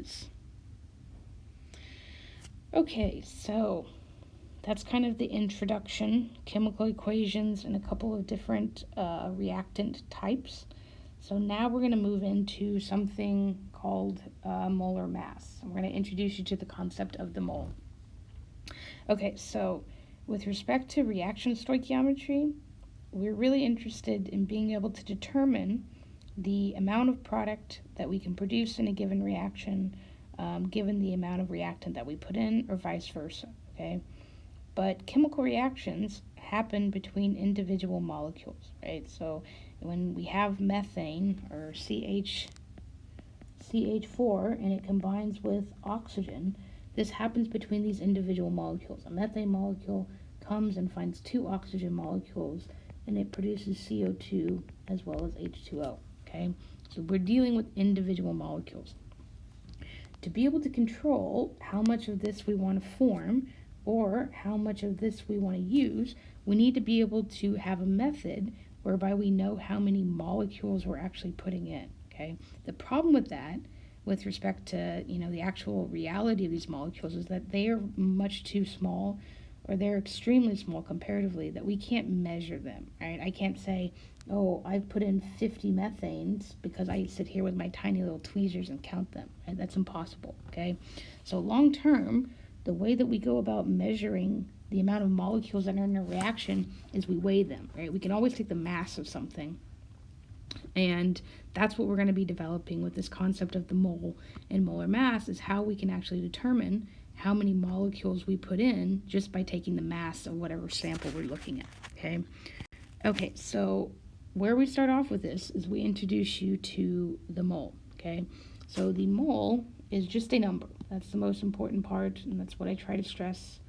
is. Okay, so that's kind of the introduction, chemical equations, and a couple of different reactant types. So now we're going to move into something called molar mass. I'm going to introduce you to the concept of the mole. Okay, so with respect to reaction stoichiometry, we're really interested in being able to determine the amount of product that we can produce in a given reaction given the amount of reactant that we put in, or vice versa, okay? But chemical reactions happen between individual molecules, right? So when we have methane, or CH4, and it combines with oxygen, this happens between these individual molecules. A methane molecule comes and finds two oxygen molecules, and it produces CO2 as well as H2O, okay? So we're dealing with individual molecules. To be able to control how much of this we want to form, or how much of this we want to use, we need to be able to have a method whereby we know how many molecules we're actually putting in, okay? The problem with that, with respect to, the actual reality of these molecules, is that they are much too small, or they're extremely small comparatively, that we can't measure them, right? I can't say, oh, I've put in 50 methanes because I sit here with my tiny little tweezers and count them, right? That's impossible, okay? So long term, the way that we go about measuring the amount of molecules that are in a reaction is we weigh them, right? We can always take the mass of something, and that's what we're going to be developing with this concept of the mole and molar mass, is how we can actually determine how many molecules we put in just by taking the mass of whatever sample we're looking at, okay? Okay, so where we start off with this is we introduce you to the mole, okay? So the mole is just a number. That's the most important part, and that's what I try to stress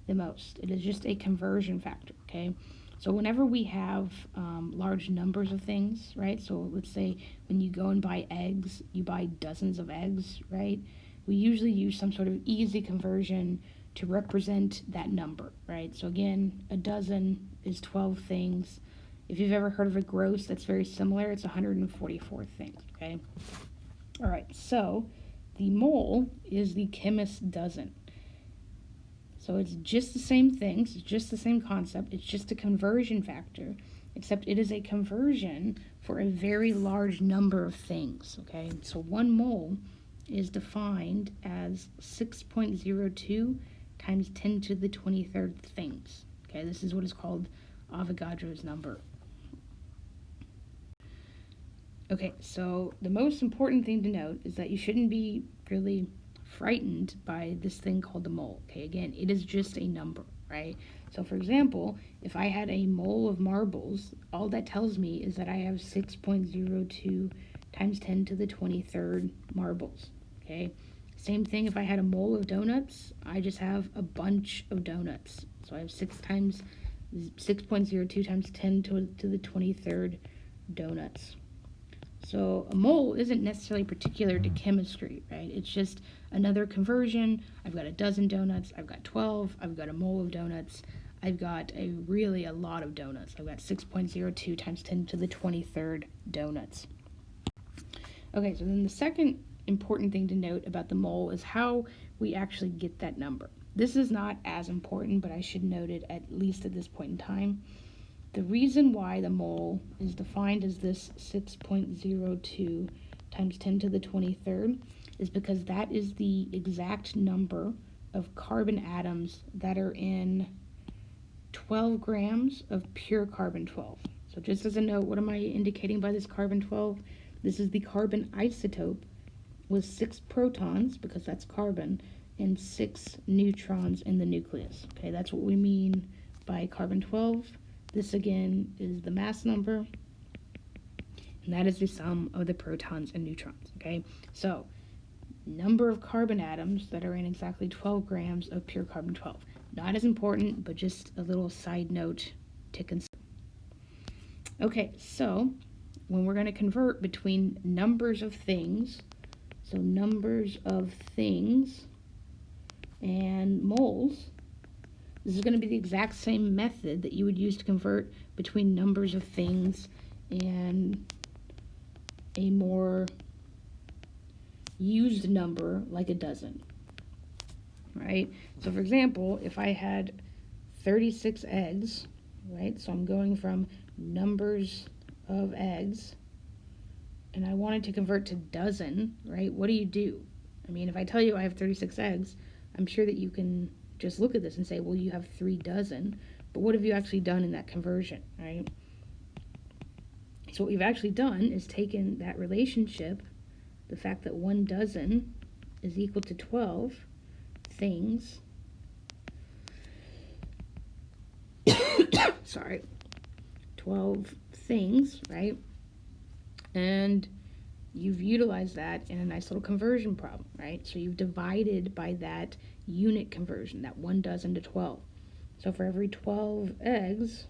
the most. It is just a conversion factor, okay? So whenever we have large numbers of things, right? So let's say when you go and buy eggs, you buy dozens of eggs, right? We usually use some sort of easy conversion to represent that number, right? So again, a dozen is 12 things. If you've ever heard of a gross, that's very similar. It's 144 things, okay? All right, so the mole is the chemist's dozen. So it's just the same things, it's just the same concept, it's just a conversion factor, except it is a conversion for a very large number of things, okay? So 1 mole is defined as 6.02 times 10 to the 23rd things, okay? This is what is called Avogadro's number. Okay, so the most important thing to note is that you shouldn't be really frightened by this thing called the mole, okay? Again, it is just a number, right? So for example, if I had a mole of marbles, all that tells me is that I have 6.02 times 10 to the 23rd marbles, okay? Same thing if I had a mole of donuts, I just have a bunch of donuts. So I have 6.02 times 10 to the 23rd donuts. So a mole isn't necessarily particular to chemistry, right? It's just another conversion. I've got a dozen donuts, I've got 12, I've got a mole of donuts, I've got a lot of donuts. I've got 6.02 times 10 to the 23rd donuts. Okay, so then the second important thing to note about the mole is how we actually get that number. This is not as important, but I should note it at least at this point in time. The reason why the mole is defined as this 6.02 times 10 to the 23rd is because that is the exact number of carbon atoms that are in 12 grams of pure carbon-12. So just as a note, what am I indicating by this carbon-12? This is the carbon isotope with 6 protons, because that's carbon, and 6 neutrons in the nucleus. Okay, that's what we mean by carbon-12. This again is the mass number, and that is the sum of the protons and neutrons, okay? So, number of carbon atoms that are in exactly 12 grams of pure carbon-12. Not as important, but just a little side note to consider. Okay, so when we're going to convert between numbers of things, so numbers of things and moles, this is going to be the exact same method that you would use to convert between numbers of things and a more used number like a dozen, right? So for example, if I had 36 eggs, right? So I'm going from numbers of eggs, and I wanted to convert to dozen, right? What do? I mean, if I tell you I have 36 eggs, I'm sure that you can just look at this and say, well, you have 3 dozen, but what have you actually done in that conversion, right? So what we've actually done is taken that relationship, the fact that 1 dozen is equal to 12 things, sorry, 12 things, right? And you've utilized that in a nice little conversion problem, right? So you've divided by that unit conversion, that 1 dozen to 12. So for every 12 eggs,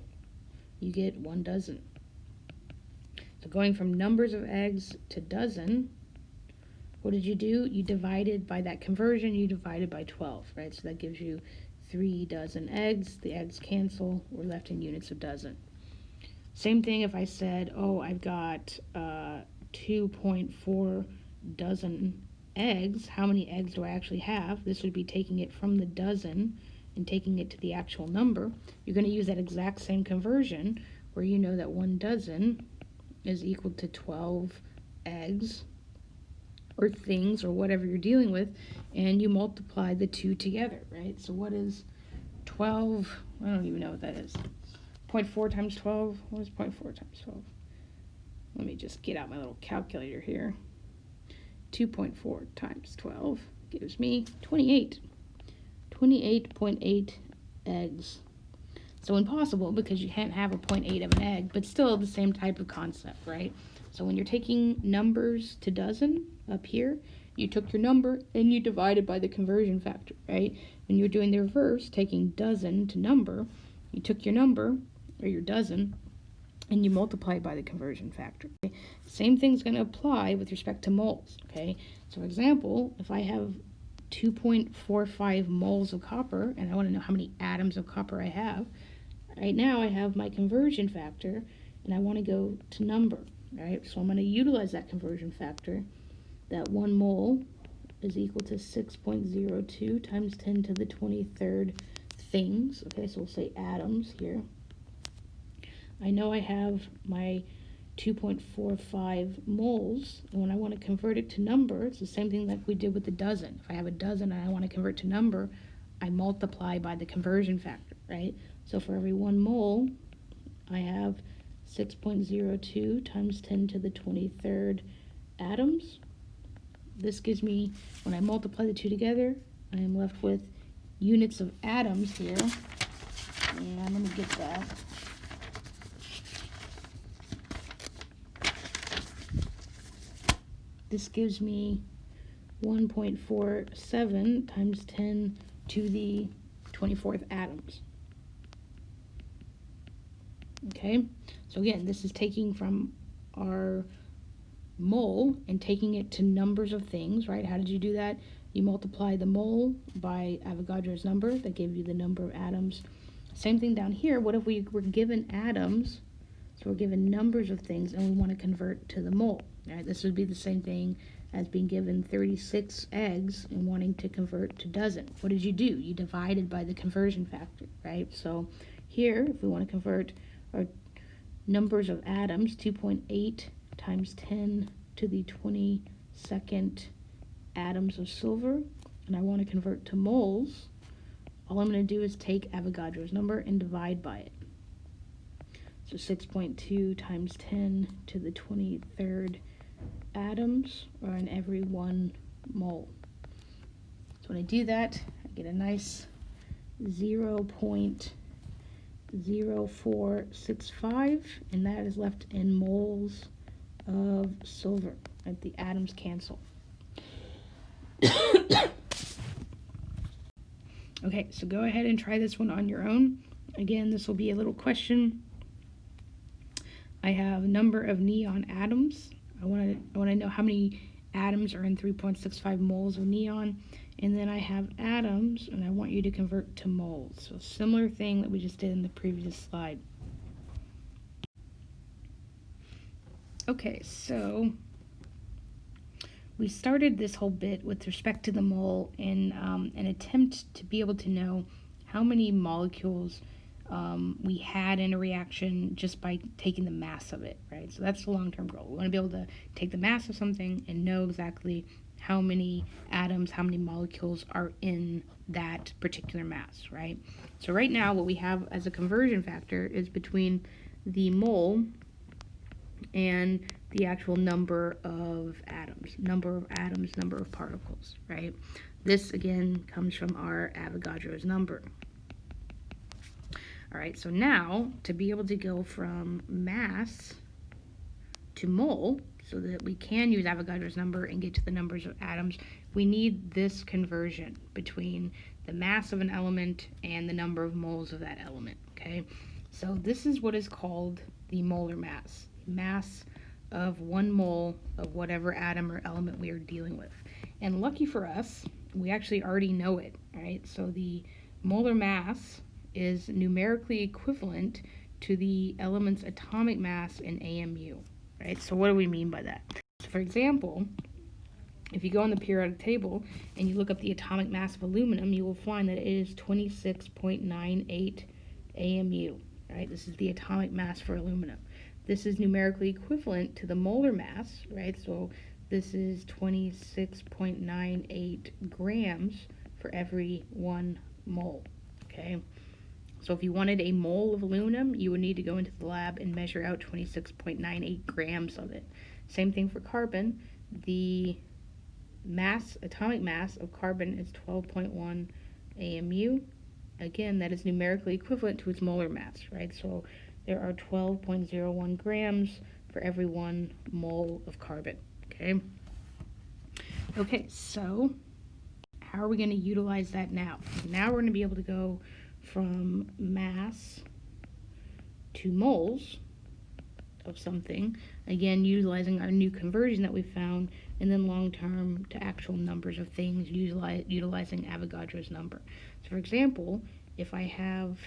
you get 1 dozen. So going from numbers of eggs to dozen, what did you do? You divided by that conversion, you divided by 12, right? So that gives you 3 dozen eggs. The eggs cancel. We're left in units of dozen. Same thing if I said, oh, I've got 2.4 dozen eggs. How many eggs do I actually have? This would be taking it from the dozen and taking it to the actual number. You're going to use that exact same conversion where you know that 1 dozen is equal to 12 eggs or things or whatever you're dealing with, and you multiply the two together, right? So what is 12? I don't even know what that is. 0.4 times 12? What is 0.4 times 12? Let me just get out my little calculator here. 2.4 times 12 gives me 28. 28.8 eggs. So impossible because you can't have a 0.8 of an egg, but still the same type of concept, right? So when you're taking numbers to dozen up here, you took your number and you divided by the conversion factor, right? When you're doing the reverse, taking dozen to number, you took your number or your dozen and you multiply by the conversion factor. Okay? Same thing's going to apply with respect to moles, okay? So for example, if I have 2.45 moles of copper and I want to know how many atoms of copper I have, right now I have my conversion factor and I want to go to number, right? So I'm going to utilize that conversion factor. That 1 mole is equal to 6.02 times 10 to the 23rd things. Okay, so we'll say atoms here. I know I have my 2.45 moles, and when I want to convert it to number, it's the same thing like we did with the dozen. If I have a dozen and I want to convert to number, I multiply by the conversion factor, right? So for every 1 mole, I have 6.02 times 10 to the 23rd atoms. This gives me, when I multiply the two together, I am left with units of atoms here. And let me get that. This gives me 1.47 times 10 to the 24th atoms. Okay, so again, this is taking from our mole and taking it to numbers of things, right? How did you do that? You multiply the mole by Avogadro's number. That gave you the number of atoms. Same thing down here. What if we were given atoms? So we're given numbers of things and we want to convert to the mole. All right, this would be the same thing as being given 36 eggs and wanting to convert to dozen. What did you do? You divided by the conversion factor, right? So here, if we want to convert our numbers of atoms, 2.8 times 10 to the 22nd atoms of silver, and I want to convert to moles, all I'm going to do is take Avogadro's number and divide by it. So 6.2 times 10 to the 23rd atoms are in every 1 mole. So when I do that, I get a nice 0.0465, and that is left in moles of silver. Right? The atoms cancel. Okay, so go ahead and try this one on your own. Again, this will be a little question. I have a number of neon atoms. I want to know how many atoms are in 3.65 moles of neon. And then I have atoms, and I want you to convert to moles. So similar thing that we just did in the previous slide. Okay, so we started this whole bit with respect to the mole in an attempt to be able to know how many molecules we had in a reaction just by taking the mass of it, right? So that's the long-term goal. We want to be able to take the mass of something and know exactly how many atoms, how many molecules are in that particular mass, right? So right now what we have as a conversion factor is between the mole and the actual number of atoms, number of particles, right? This again comes from our Avogadro's number. All right, so now to be able to go from mass to mole, so that we can use Avogadro's number and get to the numbers of atoms, we need this conversion between the mass of an element and the number of moles of that element, okay? So this is what is called the molar mass, mass of 1 mole of whatever atom or element we are dealing with. And lucky for us, we actually already know it, right? So the molar mass is numerically equivalent to the element's atomic mass in AMU, right? So what do we mean by that? So for example, if you go on the periodic table and you look up the atomic mass of aluminum, you will find that it is 26.98 AMU, right? This is the atomic mass for aluminum. This is numerically equivalent to the molar mass, right? So this is 26.98 grams for every 1 mole, okay? So if you wanted a mole of aluminum, you would need to go into the lab and measure out 26.98 grams of it. Same thing for carbon. The mass, atomic mass of carbon is 12.1 AMU. Again, that is numerically equivalent to its molar mass, right? So there are 12.01 grams for every 1 mole of carbon, okay? Okay, so how are we going to utilize that now? Now we're going to be able to go from mass to moles of something, again utilizing our new conversion that we found, and then long term to actual numbers of things utilizing Avogadro's number. So for example, if I have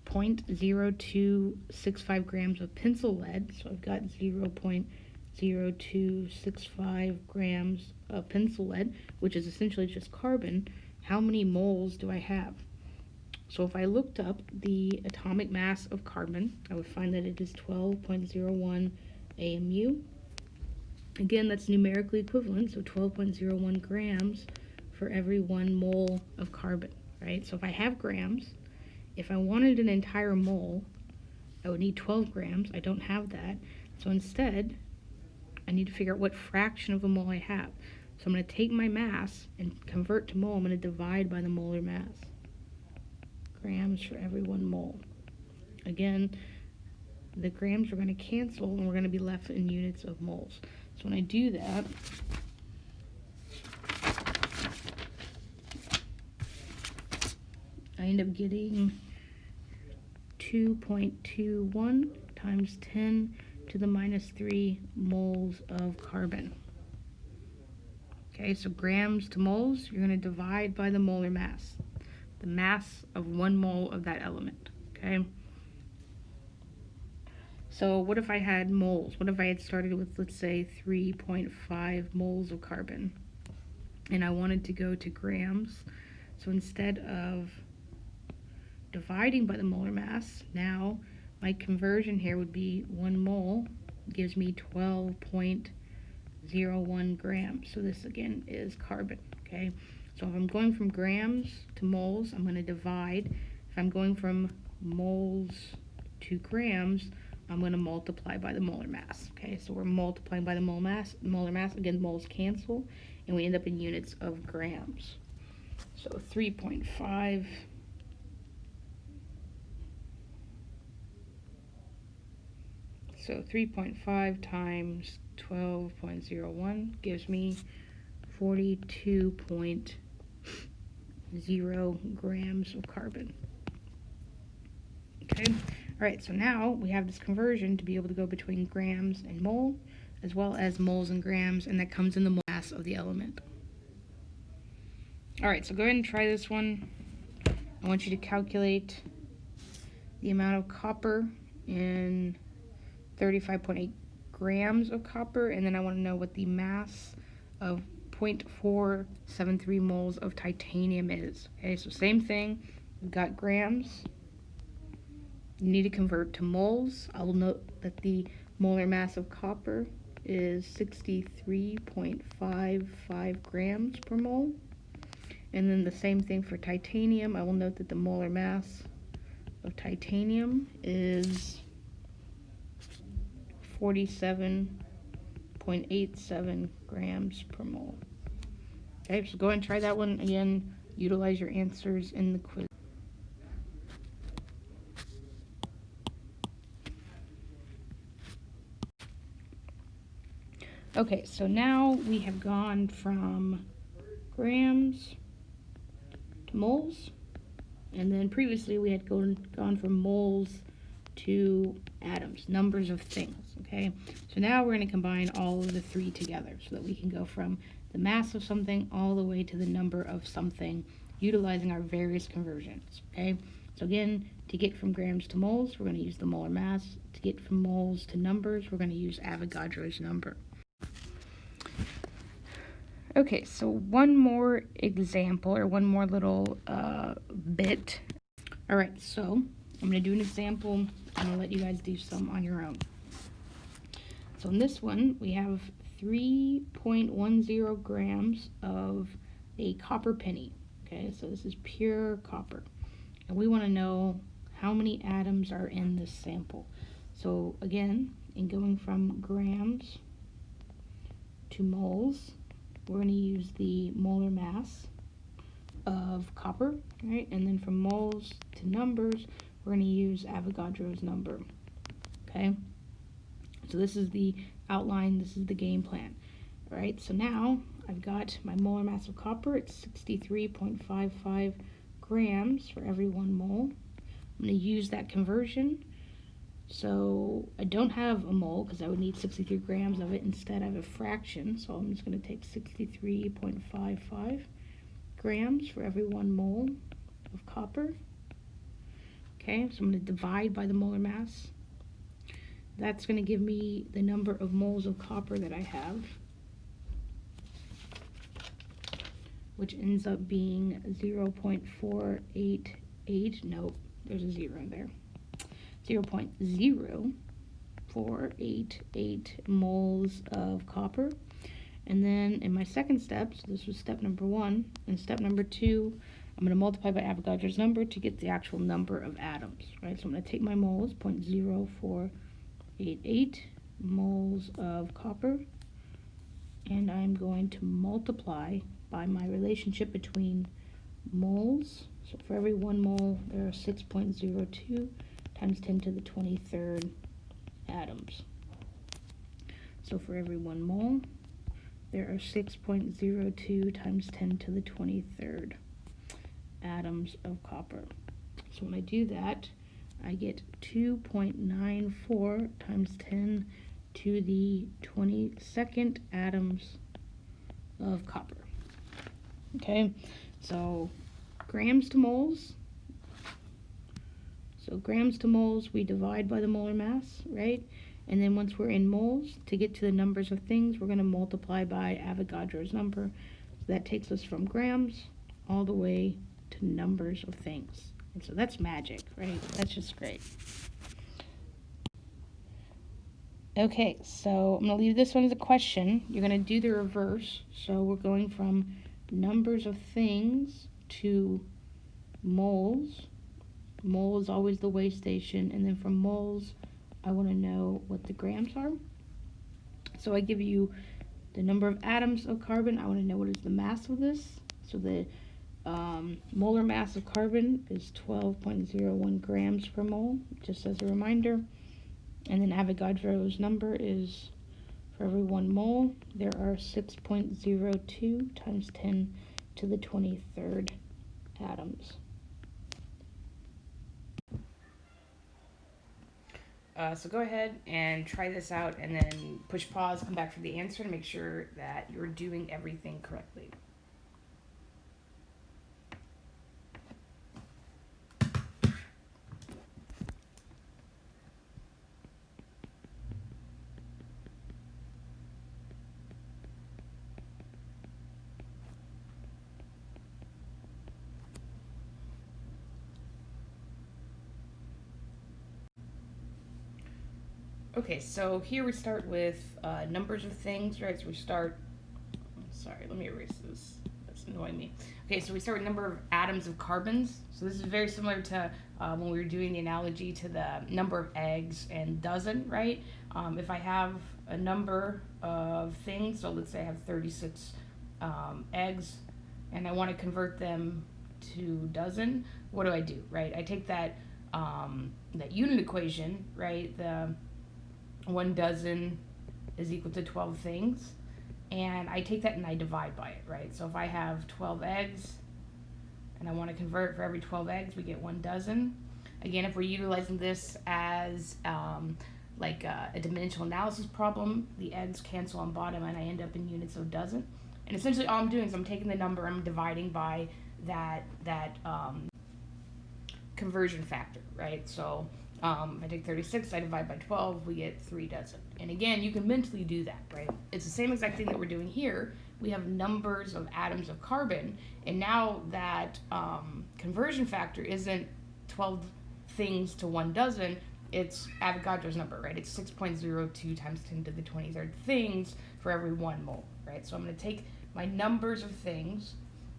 0.0265 grams of pencil lead, so I've got 0.0265 grams of pencil lead, which is essentially just carbon, how many moles do I have? So if I looked up the atomic mass of carbon, I would find that it is 12.01 AMU. Again, that's numerically equivalent, so 12.01 grams for every 1 mole of carbon, right? So if I have grams, if I wanted an entire mole, I would need 12 grams. I don't have that. So instead, I need to figure out what fraction of a mole I have. So I'm going to take my mass and convert to mole. I'm going to divide by the molar mass. Grams for every 1 mole. Again, the grams are going to cancel and we're going to be left in units of moles. So when I do that, I end up getting 2.21 times 10 to the minus 3 moles of carbon. Okay, so grams to moles, you're going to divide by the molar mass. The mass of 1 mole of that element, okay? So what if I had moles? What if I had started with, let's say, 3.5 moles of carbon, and I wanted to go to grams? So instead of dividing by the molar mass, now my conversion here would be 1 mole gives me 12.01 grams. So this again is carbon, okay? So if I'm going from grams to moles, I'm going to divide. If I'm going from moles to grams, I'm going to multiply by the molar mass. Okay, so we're multiplying by the molar mass. Again, moles cancel, and we end up in units of grams. So 3.5 So 3.5 times 12.01 gives me 42.0 grams of carbon. Okay, all right, so now we have this conversion to be able to go between grams and mole, as well as moles and grams, and that comes in the mass of the element. All right, so go ahead and try this one. I want you to calculate the amount of copper in 35.8 grams of copper, and then I want to know what the mass of 0.473 moles of titanium is. Okay, so same thing. We've got grams. You need to convert to moles. I will note that the molar mass of copper is 63.55 grams per mole. And then the same thing for titanium. I will note that the molar mass of titanium is 47.87 grams per mole. Okay, so go ahead and try that one again. Utilize your answers in the quiz. Okay, so now we have gone from grams to moles, and then previously we had gone from moles to atoms, numbers of things, okay? So now we're going to combine all of the three together so that we can go from the mass of something all the way to the number of something utilizing our various conversions, okay? So again, to get from grams to moles, we're going to use the molar mass. To get from moles to numbers, we're going to use Avogadro's number. Okay, so one more example, or one more little bit. All right, so I'm going to do an example, and I'll let you guys do some on your own. So in this one, we have 3.10 grams of a copper penny. Okay, so this is pure copper. And we want to know how many atoms are in this sample. So again, in going from grams to moles, we're going to use the molar mass of copper, right? And then from moles to numbers, we're going to use Avogadro's number, okay? So this is the outline, this is the game plan, all right? So now I've got my molar mass of copper. It's 63.55 grams for every 1 mole. I'm going to use that conversion. So I don't have a mole because I would need 63 grams of it. Instead, I have a fraction. So I'm just going to take 63.55 grams for every 1 mole of copper. Okay, so I'm going to divide by the molar mass. That's going to give me the number of moles of copper that I have, which ends up being 0.488. Nope, there's a 0 in there. 0.0488 moles of copper. And then in my second step, so this was step number 1, and step number 2, I'm going to multiply by Avogadro's number to get the actual number of atoms, right? So I'm going to take my moles, 0.0488 moles of copper, and I'm going to multiply by my relationship between moles. So for every 1 mole, there are 6.02 times 10 to the 23rd atoms. So for every 1 mole, there are 6.02 times 10 to the 23rd atoms of copper. So when I do that, I get 2.94 times 10 to the 22nd atoms of copper. Okay, so grams to moles. So grams to moles, we divide by the molar mass, right? And then once we're in moles, to get to the numbers of things, we're going to multiply by Avogadro's number. So that takes us from grams all the way to numbers of things. And so that's magic, right? That's just great. Okay, so I'm going to leave this one as a question. You're going to do the reverse. So we're going from numbers of things to moles. Mole is always the weigh station, and then from moles, I want to know what the grams are. So I give you the number of atoms of carbon. I want to know what is the mass of this. So the molar mass of carbon is 12.01 grams per mole, just as a reminder. And then Avogadro's number is, for every 1 mole, there are 6.02 times 10 to the 23rd atoms. So go ahead and try this out, and then push pause, come back for the answer to make sure that you're doing everything correctly. Okay, so here we start with numbers of things, right? So we start, sorry, let me erase this. That's annoying me. Okay, so we start with number of atoms of carbons. So this is very similar to when we were doing the analogy to the number of eggs and dozen, right? If I have a number of things, so let's say I have 36 eggs, and I want to convert them to dozen, what do? Right? I take that that unit equation, right? The 1 dozen is equal to 12 things, and I take that and I divide by it, right? So if I have 12 eggs and I want to convert, for every 12 eggs we get 1 dozen. Again, if we're utilizing this as like a dimensional analysis problem, the eggs cancel on bottom and I end up in units of dozen. And essentially all I'm doing is I'm taking the number, I'm dividing by that conversion factor, right? So if I take 36, I divide by 12, we get 3 dozen. And again, you can mentally do that, right? It's the same exact thing that we're doing here. We have numbers of atoms of carbon, and now that conversion factor isn't 12 things to 1 dozen, it's Avogadro's number, right? It's 6.02 times 10 to the 23rd things for every 1 mole, right? So I'm going to take my numbers of things,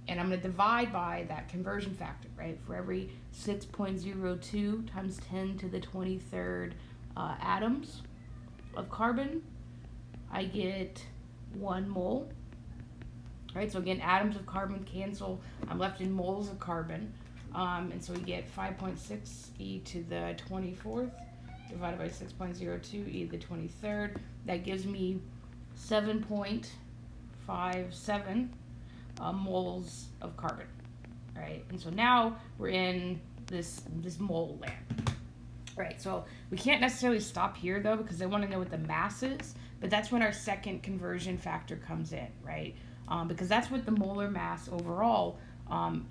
and I'm going to divide by that conversion factor, right? For every 6.02 times 10 to the 23rd atoms of carbon, I get 1 mole, right? So again, atoms of carbon cancel. I'm left in moles of carbon. And so we get 5.6 e to the 24th divided by 6.02 e to the 23rd. That gives me 7.57 moles of carbon, right? And so now we're in this mole land, right? So we can't necessarily stop here though, because I want to know what the mass is, but that's when our second conversion factor comes in, right? Because that's what the molar mass overall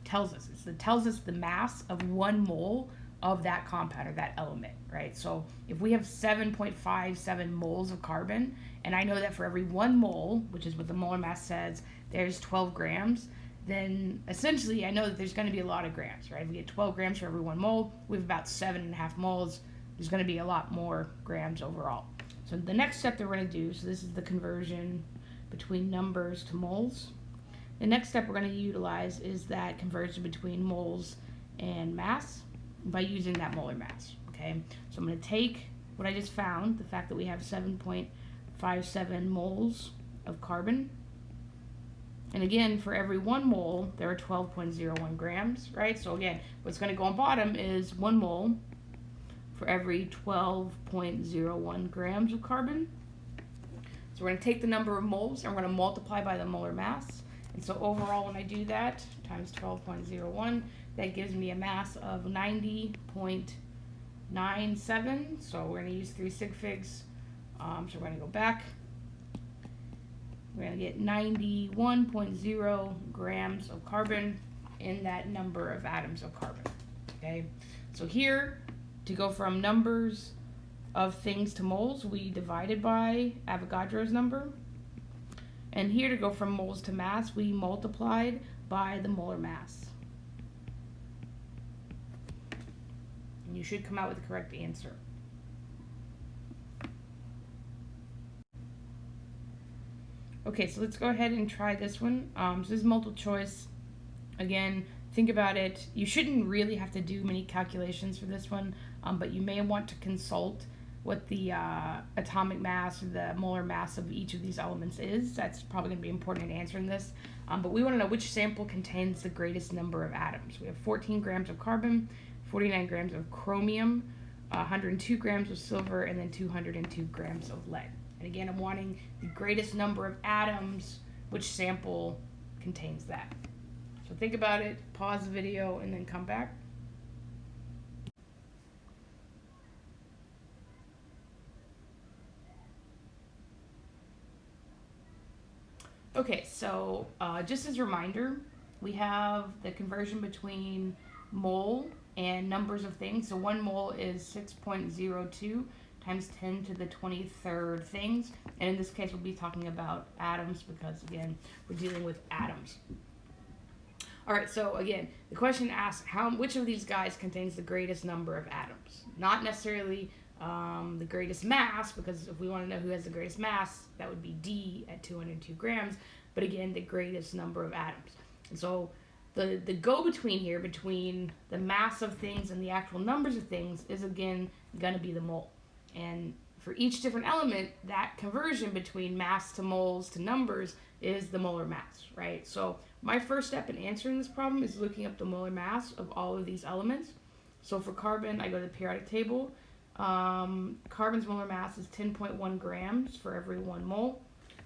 tells us. It tells us the mass of 1 mole of that compound or that element, right? So if we have 7.57 moles of carbon, and I know that for every 1 mole, which is what the molar mass says, there's 12 grams, then essentially I know that there's going to be a lot of grams, right? If we get 12 grams for every 1 mole, we have about 7.5 moles. There's going to be a lot more grams overall. So the next step that we're going to do, so this is the conversion between numbers to moles. The next step we're going to utilize is that conversion between moles and mass by using that molar mass, okay? So I'm going to take what I just found, the fact that we have 7.57 moles of carbon. And again, for every 1 mole, there are 12.01 grams, right? So again, what's going to go on bottom is 1 mole for every 12.01 grams of carbon. So we're going to take the number of moles and we're going to multiply by the molar mass. And so overall, when I do that, times 12.01, that gives me a mass of 90.97. So we're going to use 3 sig figs. So we're going to go back. We're going to get 91.0 grams of carbon in that number of atoms of carbon. Okay, so here, to go from numbers of things to moles, we divided by Avogadro's number. And here, to go from moles to mass, we multiplied by the molar mass. And you should come out with the correct answer. Okay, so let's go ahead and try this one. So this is multiple choice. Again, think about it. You shouldn't really have to do many calculations for this one, but you may want to consult what the atomic mass or the molar mass of each of these elements is. That's probably going to be important in answering this. But we want to know which sample contains the greatest number of atoms. We have 14 grams of carbon, 49 grams of chromium, 102 grams of silver, and then 202 grams of lead. And again, I'm wanting the greatest number of atoms, which sample contains that. So think about it, pause the video, and then come back. Okay, so just as a reminder, we have the conversion between mole and numbers of things. So 1 mole is 6.02 times 10 to the 23rd things. And in this case, we'll be talking about atoms because, again, we're dealing with atoms. All right, so again, the question asks which of these guys contains the greatest number of atoms? Not necessarily the greatest mass, because if we want to know who has the greatest mass, that would be D at 202 grams, but again, the greatest number of atoms. And so the go-between here, between the mass of things and the actual numbers of things, is again going to be the mole. And for each different element, that conversion between mass to moles to numbers is the molar mass, right? So my first step in answering this problem is looking up the molar mass of all of these elements. So for carbon, I go to the periodic table. Carbon's molar mass is 10.1 grams for every 1 mole.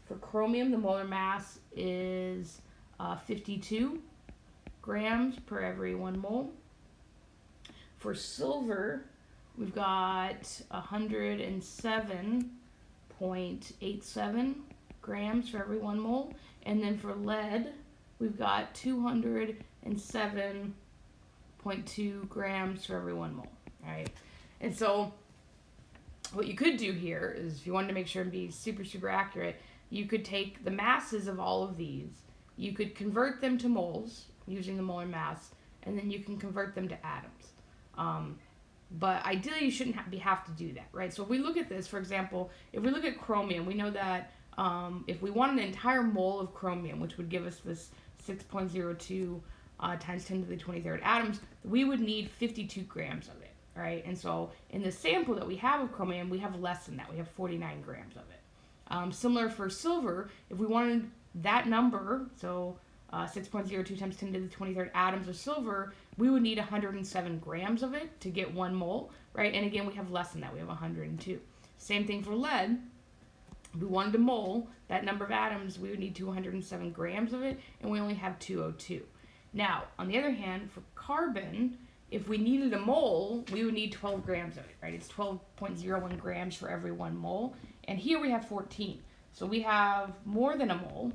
For chromium, the molar mass is 52 grams per every 1 mole. For silver, we've got 107.87 grams for every 1 mole. And then for lead, we've got 207.2 grams for every 1 mole. All right. And so what you could do here is, if you wanted to make sure and be super, super accurate, you could take the masses of all of these, you could convert them to moles using the molar mass, and then you can convert them to atoms. But ideally, you shouldn't have to do that, right? So if we look at this, for example, if we look at chromium, we know that if we want an entire mole of chromium, which would give us this 6.02 times 10 to the 23rd atoms, we would need 52 grams of it, right? And so in the sample that we have of chromium, we have less than that. We have 49 grams of it. Similar for silver, if we wanted that number, so 6.02 times 10 to the 23rd atoms of silver, we would need 107 grams of it to get 1 mole, right? And again, we have less than that. We have 102. Same thing for lead. If we wanted a mole, that number of atoms, we would need 207 grams of it, and we only have 202. Now, on the other hand, for carbon, if we needed a mole, we would need 12 grams of it, right? It's 12.01 grams for every 1 mole. And here we have 14. So we have more than a mole.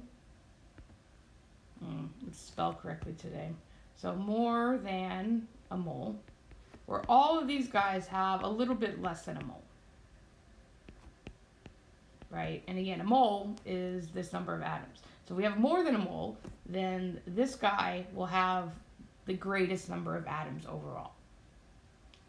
Let's spell correctly today. So more than a mole, where all of these guys have a little bit less than a mole, right? And again, a mole is this number of atoms. So if we have more than a mole, then this guy will have the greatest number of atoms overall,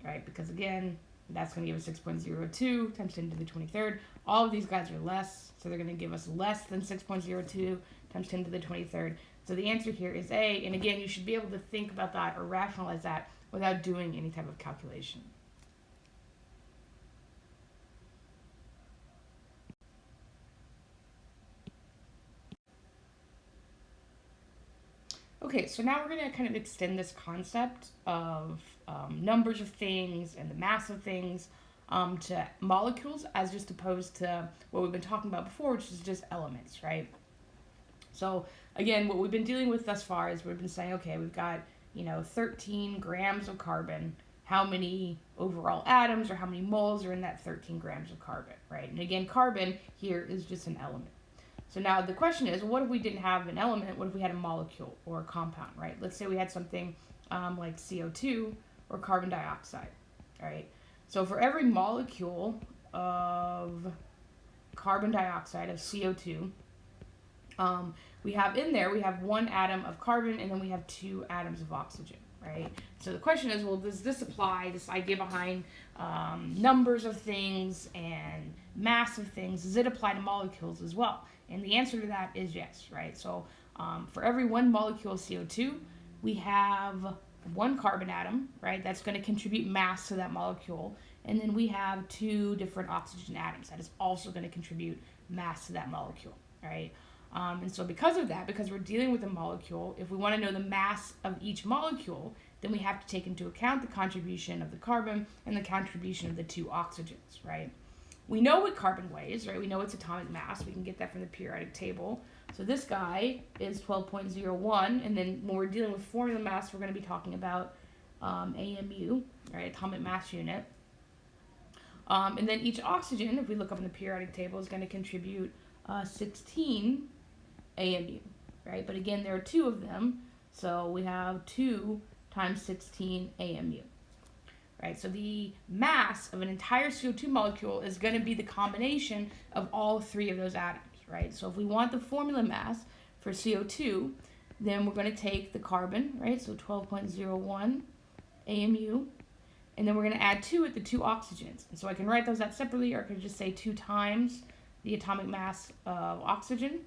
right? Because again, that's going to give us 6.02 times 10 to the 23rd. All of these guys are less, so they're going to give us less than 6.02 times 10 to the 23rd. So the answer here is A, and again, you should be able to think about that or rationalize that without doing any type of calculation. Okay, so now we're going to kind of extend this concept of numbers of things and the mass of things to molecules, as just opposed to what we've been talking about before, which is just elements, right? So again, what we've been dealing with thus far is we've been saying, okay, we've got, 13 grams of carbon. How many overall atoms or how many moles are in that 13 grams of carbon, right? And again, carbon here is just an element. So now the question is, what if we didn't have an element? What if we had a molecule or a compound, right? Let's say we had something like CO2 or carbon dioxide, right? So for every molecule of carbon dioxide, of CO2, we have 1 atom of carbon, and then we have 2 atoms of oxygen, right? So the question is, well, does this apply, this idea behind numbers of things and mass of things, does it apply to molecules as well? And the answer to that is yes, right? So for every 1 molecule of CO2, we have 1 carbon atom, right? That's going to contribute mass to that molecule. And then we have 2 different oxygen atoms. That is also going to contribute mass to that molecule, right? And so because of that, because we're dealing with a molecule, if we want to know the mass of each molecule, then we have to take into account the contribution of the carbon and the contribution of the 2 oxygens, right? We know what carbon weighs, right? We know its atomic mass. We can get that from the periodic table. So this guy is 12.01, and then when we're dealing with formula mass, we're going to be talking about AMU, right? Atomic mass unit. And then each oxygen, if we look up in the periodic table, is going to contribute 16 AMU, right? But again, there are 2 of them, so we have 2 times 16 AMU, right? So the mass of an entire CO2 molecule is going to be the combination of all 3 of those atoms, right? So if we want the formula mass for CO2, then we're going to take the carbon, right? So 12.01 AMU, And then we're going to add to it the 2 oxygens. And so I can write those out separately, or I could just say 2 times the atomic mass of oxygen.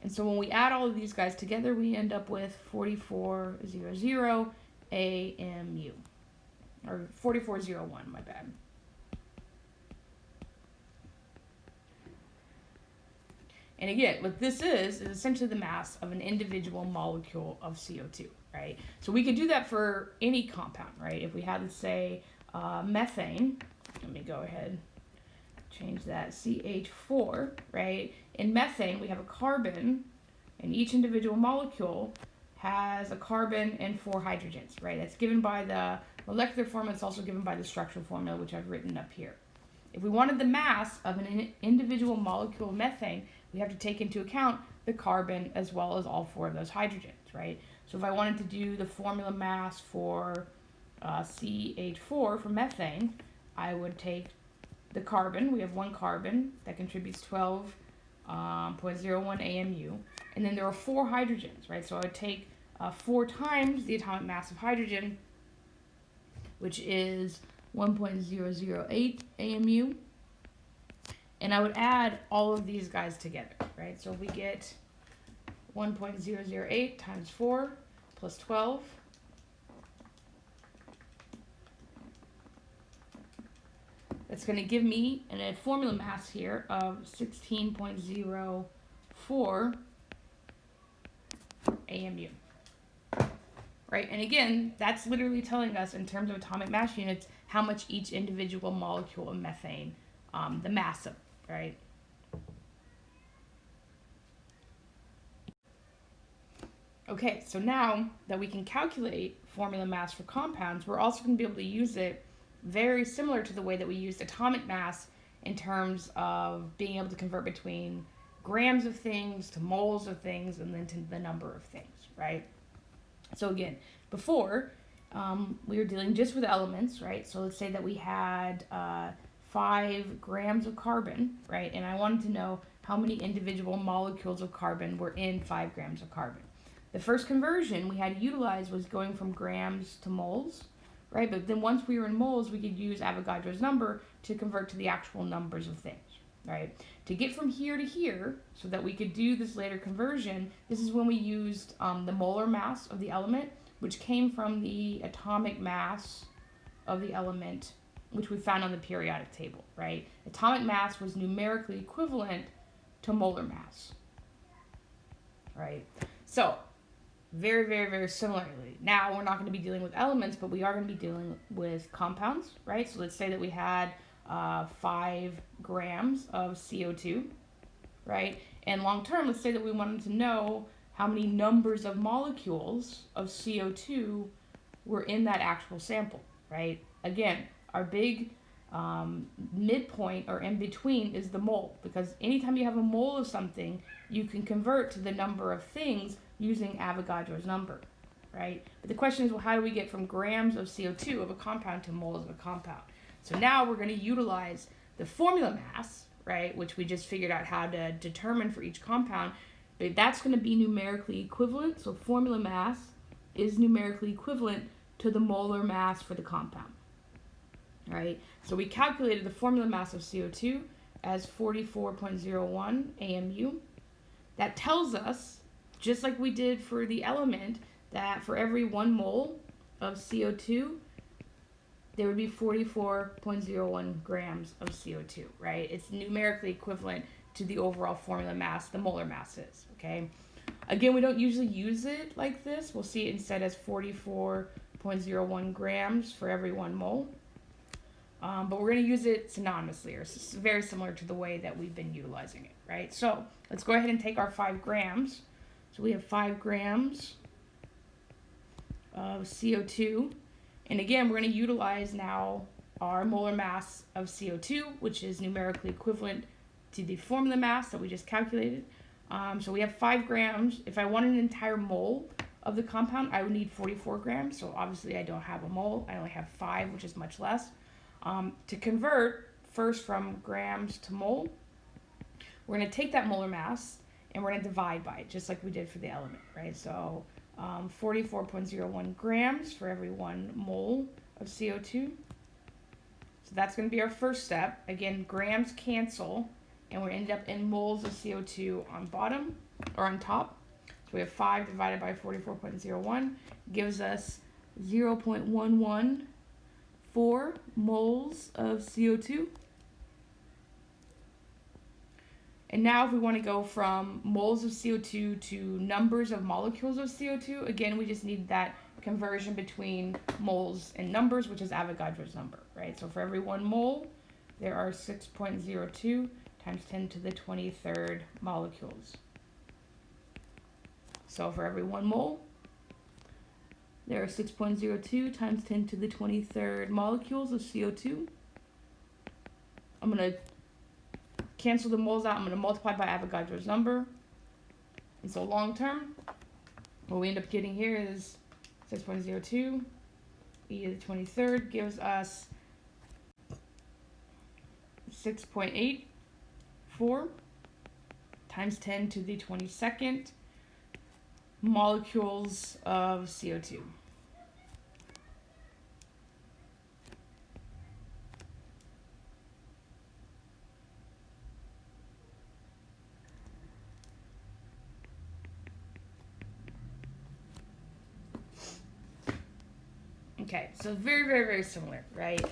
And so when we add all of these guys together, we end up with 4400 AMU. Or 4401, my bad. And again, what this is essentially the mass of an individual molecule of CO2, right? So we could do that for any compound, right? If we had, let's say, methane, let me go ahead, change that, CH4, right? In methane, we have a carbon, and each individual molecule has a carbon and 4 hydrogens, right? That's given by the molecular formula. It's also given by the structural formula, which I've written up here. If we wanted the mass of an individual molecule of methane, we have to take into account the carbon as well as all 4 of those hydrogens, right? So if I wanted to do the formula mass for CH4 for methane, I would take the carbon. We have 1 carbon that contributes 12.01 AMU. And then there are 4 hydrogens, right? So I would take 4 times the atomic mass of hydrogen, which is 1.008 AMU. And I would add all of these guys together, right? So we get 1.008 times 4 plus 12. That's going to give me a formula mass here of 16.04 AMU. Right? And again, that's literally telling us in terms of atomic mass units how much each individual molecule of methane, the mass of, right? Okay, so now that we can calculate formula mass for compounds, we're also going to be able to use it very similar to the way that we used atomic mass in terms of being able to convert between grams of things to moles of things and then to the number of things, right? So again, before, we were dealing just with elements, right? So let's say that we had 5 grams of carbon, right? And I wanted to know how many individual molecules of carbon were in 5 grams of carbon. The first conversion we had to utilize was going from grams to moles, right? But then once we were in moles, we could use Avogadro's number to convert to the actual numbers of things, right? To get from here to here, so that we could do this later conversion, this is when we used the molar mass of the element, which came from the atomic mass of the element, which we found on the periodic table, right? Atomic mass was numerically equivalent to molar mass, right? So, very, very, very similarly. Now, we're not going to be dealing with elements, but we are going to be dealing with compounds, right? So let's say that we had 5 grams of CO2, right? And long term, let's say that we wanted to know how many numbers of molecules of CO2 were in that actual sample, right? Again, our big midpoint or in between is the mole, because anytime you have a mole of something, you can convert to the number of things using Avogadro's number, right? But the question is, well, how do we get from grams of CO2 of a compound to moles of a compound? So now we're going to utilize the formula mass, right, which we just figured out how to determine for each compound, but that's going to be numerically equivalent. So formula mass is numerically equivalent to the molar mass for the compound, right? So we calculated the formula mass of CO2 as 44.01 AMU. That tells us, just like we did for the element, that for every 1 mole of CO2, there would be 44.01 grams of CO2, right? It's numerically equivalent to the overall formula mass, the molar mass is, okay? Again, we don't usually use it like this. We'll see it instead as 44.01 grams for every 1 mole. But we're going to use it synonymously, or very similar to the way that we've been utilizing it, right? So let's go ahead and take our 5 grams. So we have 5 grams of CO2. And again, we're going to utilize now our molar mass of CO2, which is numerically equivalent to the formula mass that we just calculated. So we have 5 grams. If I wanted an entire mole of the compound, I would need 44 grams. So obviously I don't have a mole. I only have 5, which is much less. To convert first from grams to mole, we're going to take that molar mass and we're going to divide by it, just like we did for the element, right? So 44.01 grams for every 1 mole of CO2. So that's going to be our first step. Again, grams cancel, and we end up in moles of CO2 on bottom, or on top. So we have 5 divided by 44.01 gives us 0.114 moles of CO2. And now if we want to go from moles of CO2 to numbers of molecules of CO2, again, we just need that conversion between moles and numbers, which is Avogadro's number, right? So for every 1 mole, there are 6.02 times 10 to the 23rd molecules. So for every 1 mole, there are 6.02 times 10 to the 23rd molecules of CO2. I'm going to cancel the moles out. I'm going to multiply by Avogadro's number. And so long term, what we end up getting here is 6.02 e to the 23rd gives us 6.84 times 10 to the 22nd molecules of CO2. Okay, so very, very, very similar, right?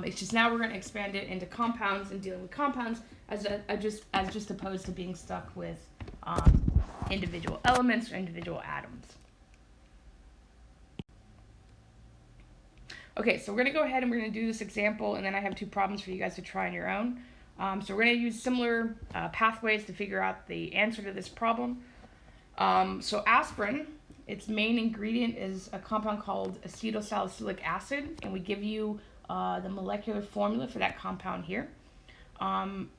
It's just now we're going to expand it into compounds and dealing with compounds as just opposed to being stuck with individual elements or individual atoms. Okay, so we're going to go ahead and we're going to do this example, and then I have 2 problems for you guys to try on your own. So we're going to use similar pathways to figure out the answer to this problem. So aspirin, its main ingredient is a compound called acetylsalicylic acid, and we give you the molecular formula for that compound here.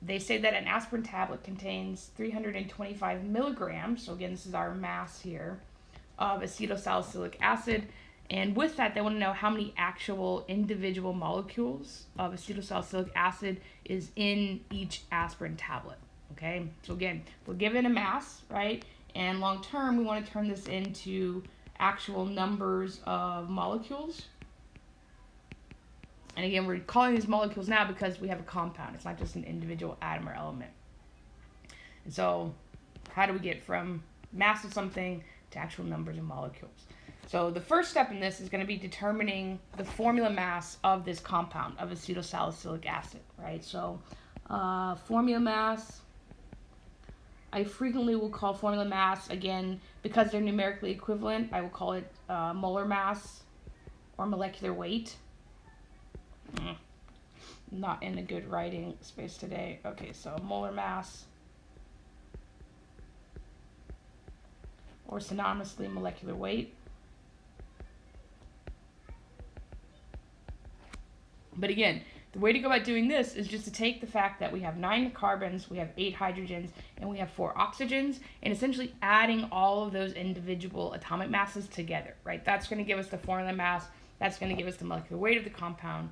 They say that an aspirin tablet contains 325 milligrams, so again, this is our mass here, of acetylsalicylic acid. And with that, they want to know how many actual individual molecules of acetylsalicylic acid is in each aspirin tablet. Okay, so again, we're given a mass, right? And long term, we want to turn this into actual numbers of molecules. And again, we're calling these molecules now because we have a compound. It's not just an individual atom or element. And so how do we get from mass of something to actual numbers of molecules? So the first step in this is going to be determining the formula mass of this compound, of acetylsalicylic acid, right? So formula mass, I frequently will call formula mass, again, because they're numerically equivalent, I will call it molar mass or molecular weight. Not in a good writing space today. Okay, so molar mass, or synonymously molecular weight. But again, the way to go about doing this is just to take the fact that we have 9 carbons, we have 8 hydrogens, and we have 4 oxygens, and essentially adding all of those individual atomic masses together, right? That's going to give us the formula mass. That's going to give us the molecular weight of the compound,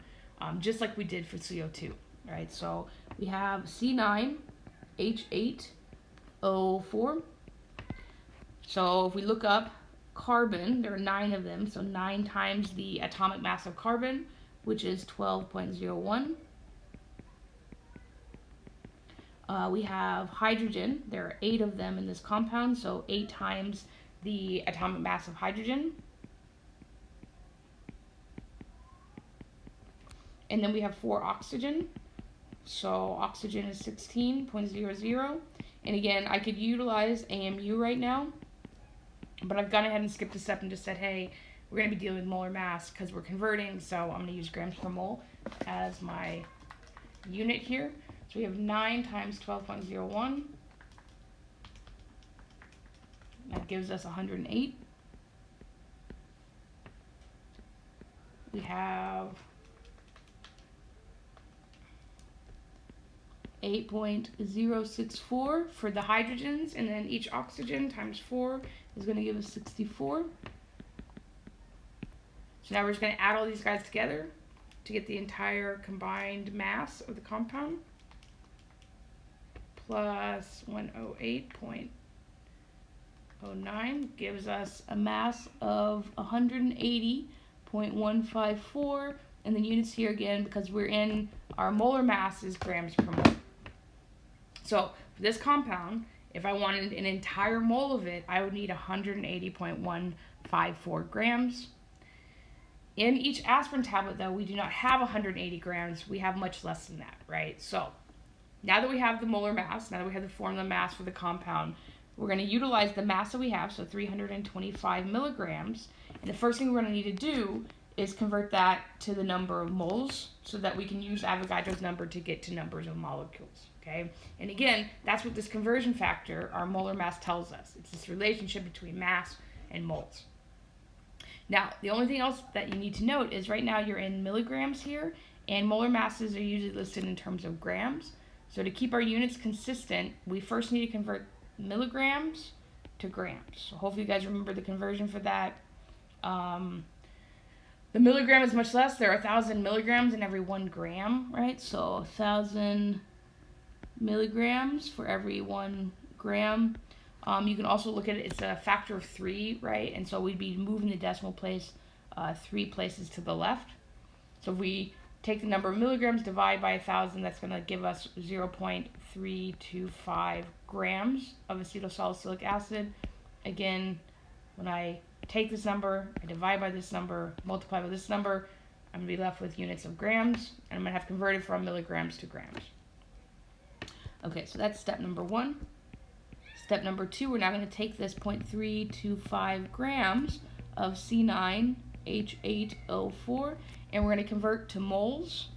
just like we did for CO2, right? So we have C9H8O4. So if we look up carbon, there are 9 of them, so 9 times the atomic mass of carbon, which is 12.01. We have hydrogen. There are 8 of them in this compound, so 8 times the atomic mass of hydrogen. And then we have 4 oxygen. So oxygen is 16.00. And again, I could utilize AMU right now, but I've gone ahead and skipped a step and just said, hey, we're going to be dealing with molar mass because we're converting, so I'm going to use grams per mole as my unit here. So we have 9 times 12.01. That gives us 108. We have 8.064 for the hydrogens, and then each oxygen times 4 is going to give us 64. So now we're just going to add all these guys together to get the entire combined mass of the compound. Plus 108.09 gives us a mass of 180.0 0.154, and the units here again, because we're in our molar mass, is grams per mole. So for this compound, if I wanted an entire mole of it, I would need 180.154 grams. In each aspirin tablet, though, we do not have 180 grams. We have much less than that, right? So now that we have the molar mass, now that we have the formula mass for the compound, we're going to utilize the mass that we have, so 325 milligrams. And the first thing we're going to need to do is convert that to the number of moles so that we can use Avogadro's number to get to numbers of molecules, okay? And again, that's what this conversion factor, our molar mass, tells us. It's this relationship between mass and moles. Now, the only thing else that you need to note is right now you're in milligrams here, and molar masses are usually listed in terms of grams. So to keep our units consistent, we first need to convert milligrams to grams. So hopefully you guys remember the conversion for that. The milligram is much less. There are 1,000 milligrams in every 1 gram, right? So 1,000 milligrams for every 1 gram. You can also look at it, it's a factor of 3, right? And so we'd be moving the decimal place 3 places to the left. So if we take the number of milligrams, divide by 1,000, that's going to give us 0.325 grams of acetylsalicylic acid. Again, when I take this number, I divide by this number, multiply by this number, I'm going to be left with units of grams, and I'm going to have converted from milligrams to grams. Okay, so that's step number 1. Step number 2, we're now going to take this 0.325 grams of C9H8O4, and we're going to convert to moles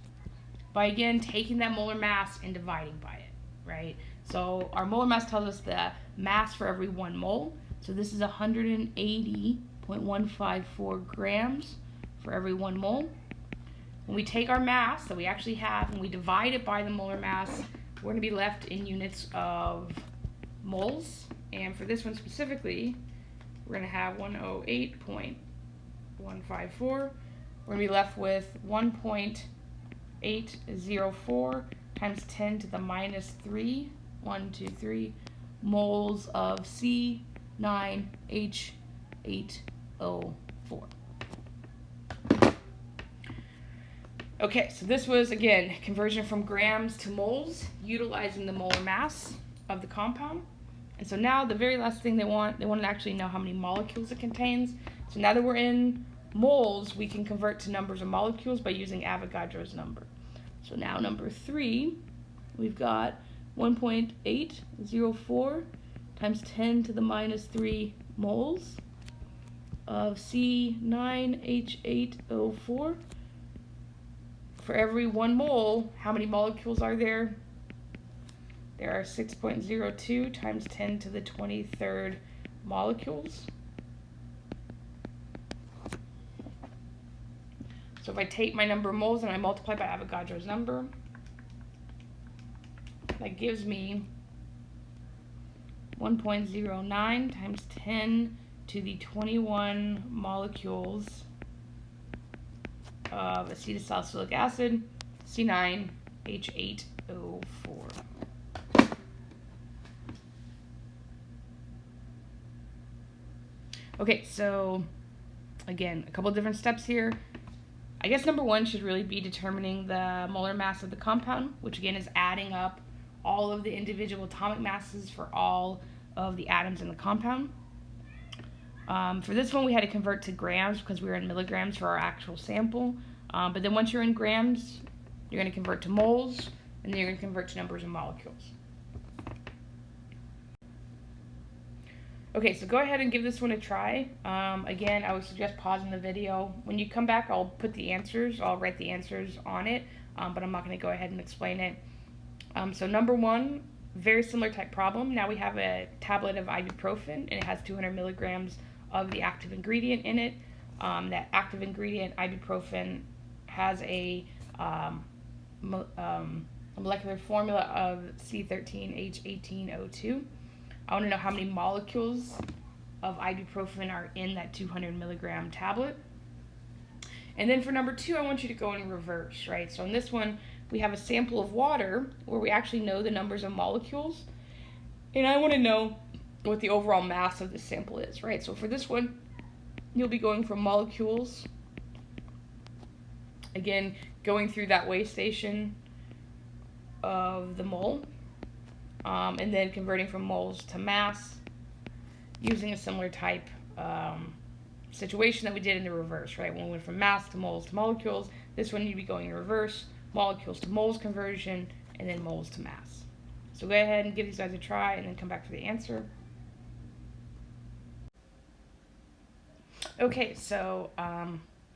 by, again, taking that molar mass and dividing by it, right? So our molar mass tells us the mass for every 1 mole. So this is 180.154 grams for every 1 mole. When we take our mass that we actually have and we divide it by the molar mass, we're going to be left in units of moles. And for this one specifically, we're going to have 108.154. We're going to be left with 1.804 times 10 to the minus 3, 123 moles of C9H8O4. Okay, so this was, again, conversion from grams to moles, utilizing the molar mass of the compound. And so now the very last thing they want to actually know how many molecules it contains. So now that we're in moles, we can convert to numbers of molecules by using Avogadro's number. So now number 3, we've got 1.804 times 10 to the minus 3 moles of C9H8O4. For every 1 mole, how many molecules are there? There are 6.02 times 10 to the 23rd molecules. So if I take my number of moles and I multiply by Avogadro's number, that gives me 1.09 times 10 to the 21 molecules of acetylsalicylic acid, C9H8O4. Okay, so again, a couple different steps here. I guess number 1 should really be determining the molar mass of the compound, which again is adding up all of the individual atomic masses for all of the atoms in the compound. For this one, we had to convert to grams because we were in milligrams for our actual sample. But then once you're in grams, you're going to convert to moles, and then you're going to convert to numbers of molecules. Okay, so go ahead and give this one a try. Again, I would suggest pausing the video. When you come back, I'll put the answers. I'll write the answers on it, but I'm not going to go ahead and explain it. So number 1, very similar type problem. Now we have a tablet of ibuprofen, and it has 200 milligrams of the active ingredient in it. That active ingredient, ibuprofen, has a molecular formula of C13H18O2. I want to know how many molecules of ibuprofen are in that 200 milligram tablet. And then for number 2, I want you to go in reverse, right? So in this one, we have a sample of water where we actually know the numbers of molecules. And I want to know what the overall mass of the sample is, right? So for this one, you'll be going from molecules again, going through that weigh station of the mole, and then converting from moles to mass using a similar type situation that we did in the reverse, right? When we went from mass to molecules, this one you'd be going in reverse, molecules to moles conversion, and then moles to mass. So go ahead and give these guys a try and then come back for the answer. Okay, so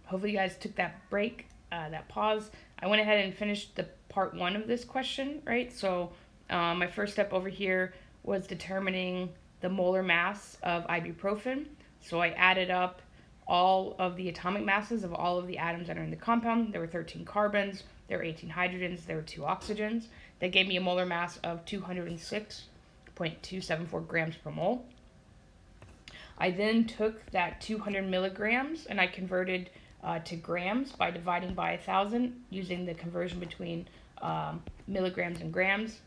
hopefully you guys took that break, that pause. I went ahead and finished the part 1 of this question, right? So my first step over here was determining the molar mass of ibuprofen. So I added up all of the atomic masses of all of the atoms that are in the compound. There were 13 carbons, there were 18 hydrogens, there were 2 oxygens. That gave me a molar mass of 206.274 grams per mole. I then took that 200 milligrams and I converted to grams by dividing by 1,000 using the conversion between milligrams and grams.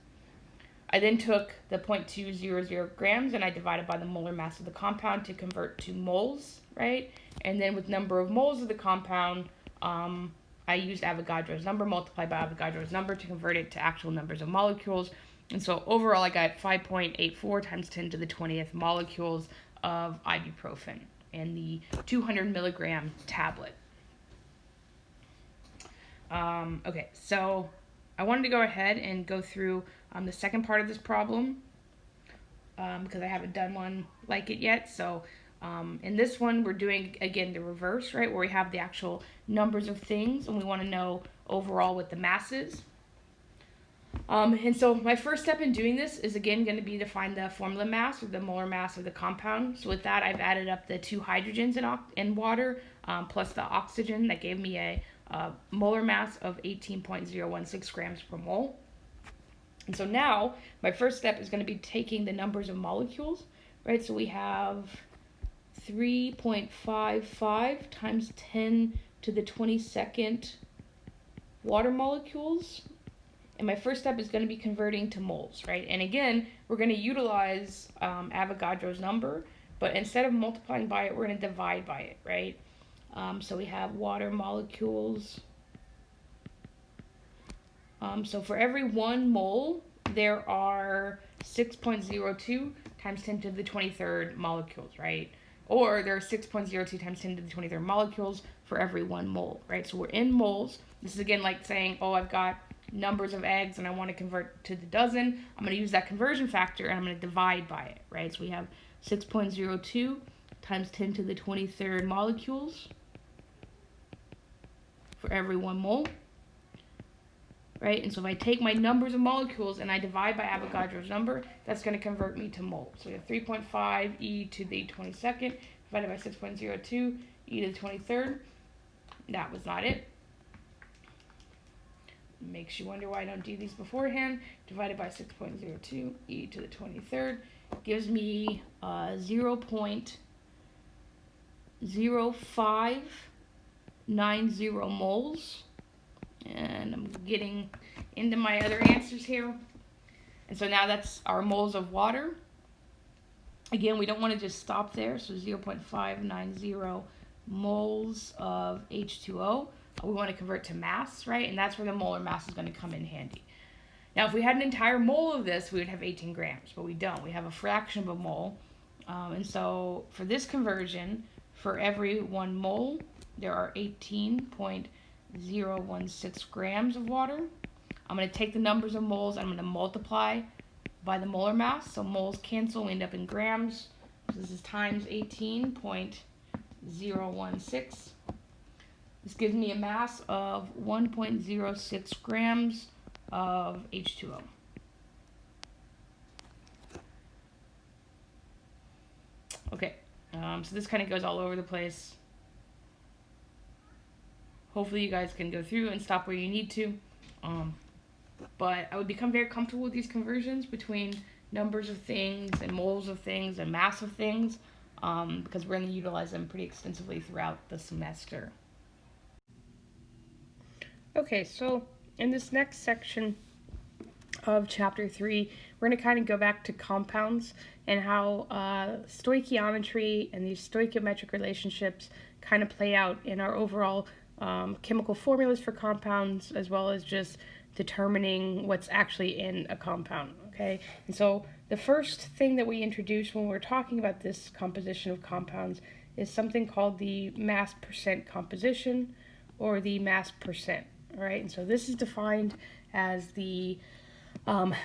I then took the 0.200 grams and I divided by the molar mass of the compound to convert to moles, right? And then with number of moles of the compound, I used Avogadro's number multiplied by Avogadro's number to convert it to actual numbers of molecules. And so overall I got 5.84 times 10 to the 20th molecules of ibuprofen in the 200 milligram tablet. Okay, so I wanted to go ahead and go through the second part of this problem because I haven't done one like it yet. So in this one, we're doing, again, the reverse, right, where we have the actual numbers of things, and we want to know overall what the mass is. And so my first step in doing this is, again, going to be to find the formula mass, or the molar mass of the compound. So with that, I've added up the 2 hydrogens in water plus the oxygen. That gave me a molar mass of 18.016 grams per mole. And so now, my first step is going to be taking the numbers of molecules, right? So we have 3.55 times 10 to the 22nd water molecules. And my first step is going to be converting to moles, right? And again, we're going to utilize Avogadro's number, but instead of multiplying by it, we're going to divide by it, right? So we have water molecules. So for every 1 mole, there are 6.02 times 10 to the 23rd molecules, right? Or there are 6.02 times 10 to the 23rd molecules for every 1 mole, right? So we're in moles. This is again like saying, oh, I've got numbers of eggs and I want to convert to the dozen. I'm going to use that conversion factor and I'm going to divide by it, right? So we have 6.02 times 10 to the 23rd molecules for every 1 mole, right? And so if I take my numbers of molecules and I divide by Avogadro's number, that's going to convert me to moles. So we have 3.5 e to the 22nd divided by 6.02 e to the 23rd. That was not it. Makes you wonder why I don't do these beforehand. Divided by 6.02 e to the 23rd gives me 0.0590 moles. And I'm getting into my other answers here. And so now that's our moles of water. Again, we don't want to just stop there. So 0.590 moles of H2O. We want to convert to mass, right? And that's where the molar mass is going to come in handy. Now, if we had an entire mole of this, we would have 18 grams, but we don't. We have a fraction of a mole. And so for this conversion, for every 1 mole, there are 18.016 grams of water. I'm going to take the numbers of moles, I'm going to multiply by the molar mass. So moles cancel, we end up in grams. So this is times 18.016. This gives me a mass of 1.06 grams of H2O. Okay, so this kind of goes all over the place. Hopefully you guys can go through and stop where you need to. But I would become very comfortable with these conversions between numbers of things and moles of things and mass of things because we're going to utilize them pretty extensively throughout the semester. Okay, so in this next section of Chapter 3, we're going to kind of go back to compounds and how stoichiometry and these stoichiometric relationships kind of play out in our overall chemical formulas for compounds, as well as just determining what's actually in a compound, okay? And so the first thing that we introduce when we're talking about this composition of compounds is something called the mass percent composition, or the mass percent, all right? And so this is defined as the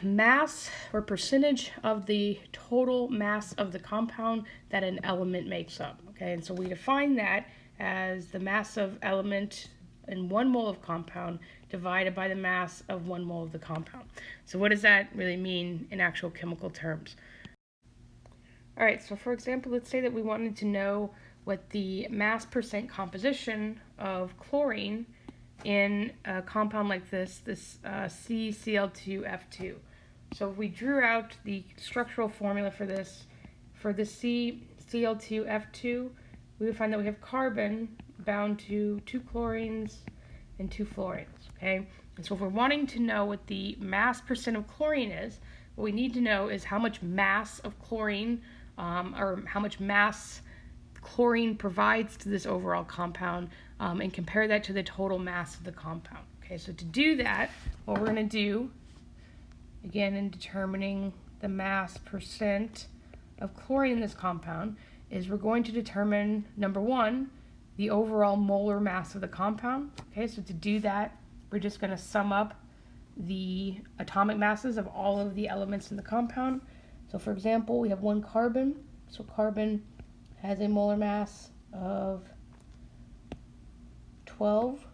mass or percentage of the total mass of the compound that an element makes up, okay? And so we define that as the mass of element in 1 mole of compound divided by the mass of 1 mole of the compound. So what does that really mean in actual chemical terms? All right, so for example, let's say that we wanted to know what the mass percent composition of chlorine in a compound like this CCl2F2. So if we drew out the structural formula for this, for the CCl2F2, we would find that we have carbon bound to 2 chlorines and 2 fluorines, okay? And so if we're wanting to know what the mass percent of chlorine is, what we need to know is how much mass of chlorine, or how much mass chlorine provides to this overall compound, and compare that to the total mass of the compound. Okay, so to do that, what we're going to do, again, in determining the mass percent of chlorine in this compound, is we're going to determine, number 1, the overall molar mass of the compound. Okay, so to do that, we're just going to sum up the atomic masses of all of the elements in the compound. So for example, we have 1 carbon. So carbon has a molar mass of 12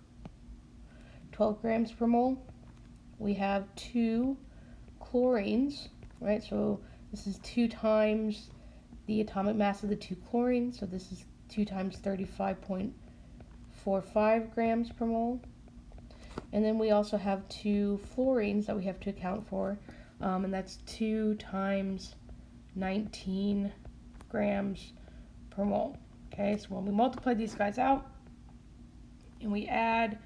grams per mole. We have 2 chlorines, right? So this is 2 times the atomic mass of the 2 chlorines. So this is 2 times 35.45 grams per mole. And then we also have 2 fluorines that we have to account for, and that's 2 times 19 grams per mole. Okay, so when we multiply these guys out and we add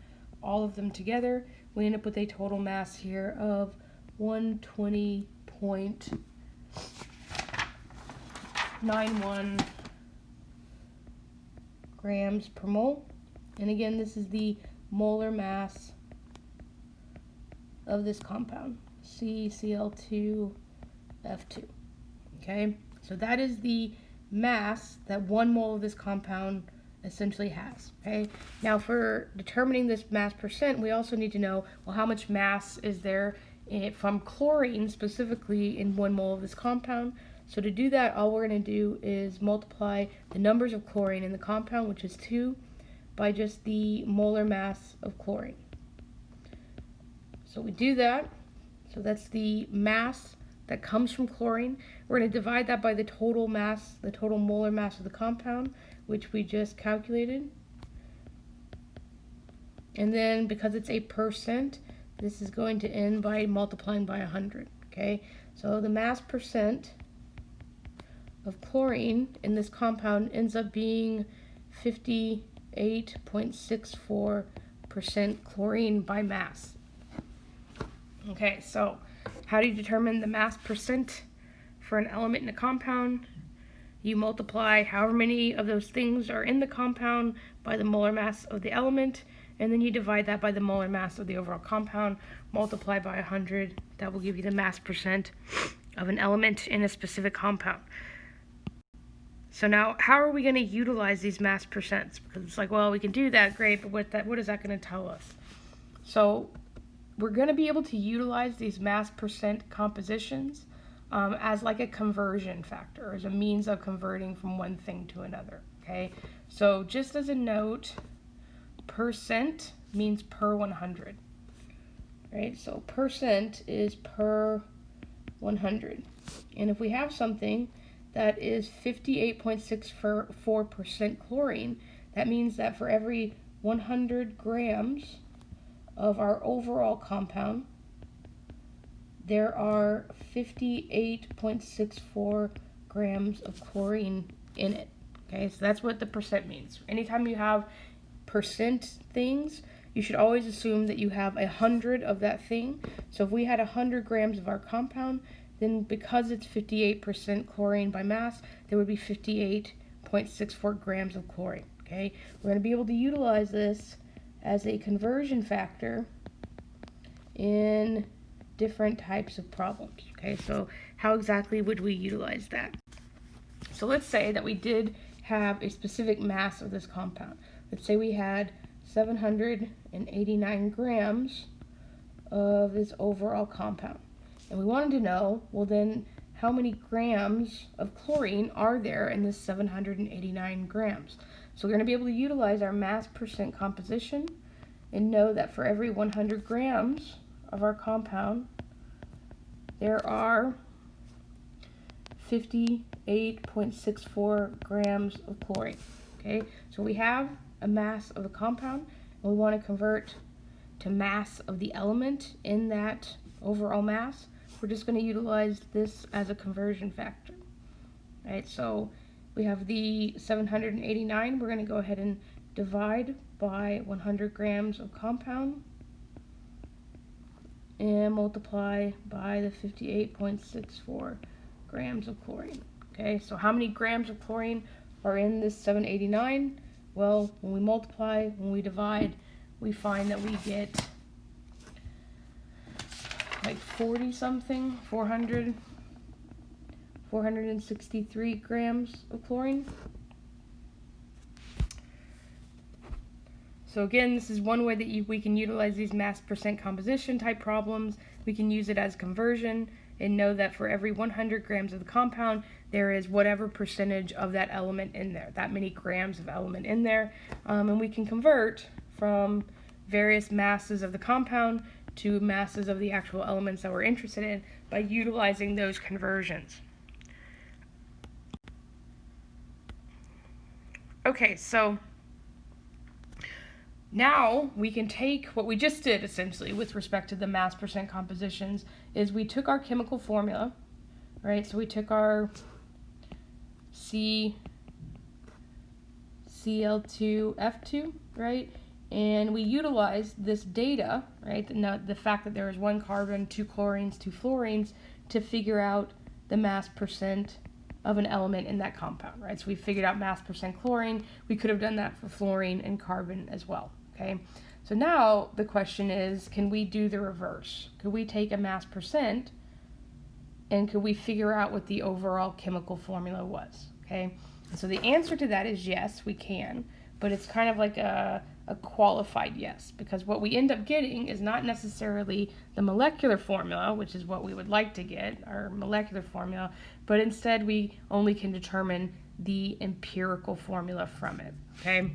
all of them together, we end up with a total mass here of 120.91 grams per mole. And again, this is the molar mass of this compound, CCl2F2. Okay, so that is the mass that 1 mole of this compound essentially has. Okay, now for determining this mass percent, we also need to know, well, how much mass is there from chlorine specifically in 1 mole of this compound. So to do that, all we're going to do is multiply the numbers of chlorine in the compound, which is 2, by just the molar mass of chlorine. So we do that. So that's the mass that comes from chlorine. We're going to divide that by the total mass, the total molar mass of the compound, which we just calculated. And then because it's a percent, this is going to end by multiplying by 100. Okay, so the mass percent of chlorine in this compound ends up being 58.64% chlorine by mass. Okay, so how do you determine the mass percent for an element in a compound? You multiply however many of those things are in the compound by the molar mass of the element, and then you divide that by the molar mass of the overall compound, multiply by 100. That will give you the mass percent of an element in a specific compound. So now, how are we going to utilize these mass percents? Because it's like, well, we can do that, great, but what is that going to tell us? So we're going to be able to utilize these mass percent compositions as like a conversion factor, as a means of converting from one thing to another, okay? So just as a note, percent means per 100, right? So percent is per 100. And if we have something that is 58.64% chlorine, that means that for every 100 grams of our overall compound, there are 58.64 grams of chlorine in it. Okay, so that's what the percent means. Anytime you have percent things, you should always assume that you have 100 of that thing. So if we had 100 grams of our compound, then because it's 58% chlorine by mass, there would be 58.64 grams of chlorine. Okay, we're going to be able to utilize this as a conversion factor in different types of problems. Okay, so how exactly would we utilize that? So let's say that we did have a specific mass of this compound. Let's say we had 789 grams of this overall compound. And we wanted to know, well then, how many grams of chlorine are there in this 789 grams? So we're going to be able to utilize our mass percent composition and know that for every 100 grams of our compound, there are 58.64 grams of chlorine. Okay, so we have a mass of a compound, and we want to convert to mass of the element in that overall mass. We're just going to utilize this as a conversion factor. Right, so we have the 789. We're going to go ahead and divide by 100 grams of compound and multiply by the 58.64 grams of chlorine. Okay, so how many grams of chlorine are in this 789? Well, when we multiply, when we divide, we find that we get like 463 grams of chlorine. So again, this is one way that we can utilize these mass percent composition type problems. We can use it as conversion and know that for every 100 grams of the compound, there is whatever percentage of that element in there, that many grams of element in there. And we can convert from various masses of the compound to masses of the actual elements that we're interested in by utilizing those conversions. Okay, so now we can take what we just did essentially with respect to the mass percent compositions is we took our chemical formula, right? So we took our Cl2F2, right? And we utilized this data, right? The fact that there is one carbon, two chlorines, two fluorines to figure out the mass percent of an element in that compound, right? So we figured out mass percent chlorine. We could have done that for fluorine and carbon as well, okay? So now the question is, can we do the reverse? Could we take a mass percent and could we figure out what the overall chemical formula was, okay? And so the answer to that is yes, we can, but it's kind of like a qualified yes, because what we end up getting is not necessarily the molecular formula, which is what we would like to get, our molecular formula, but instead we only can determine the empirical formula from it, okay?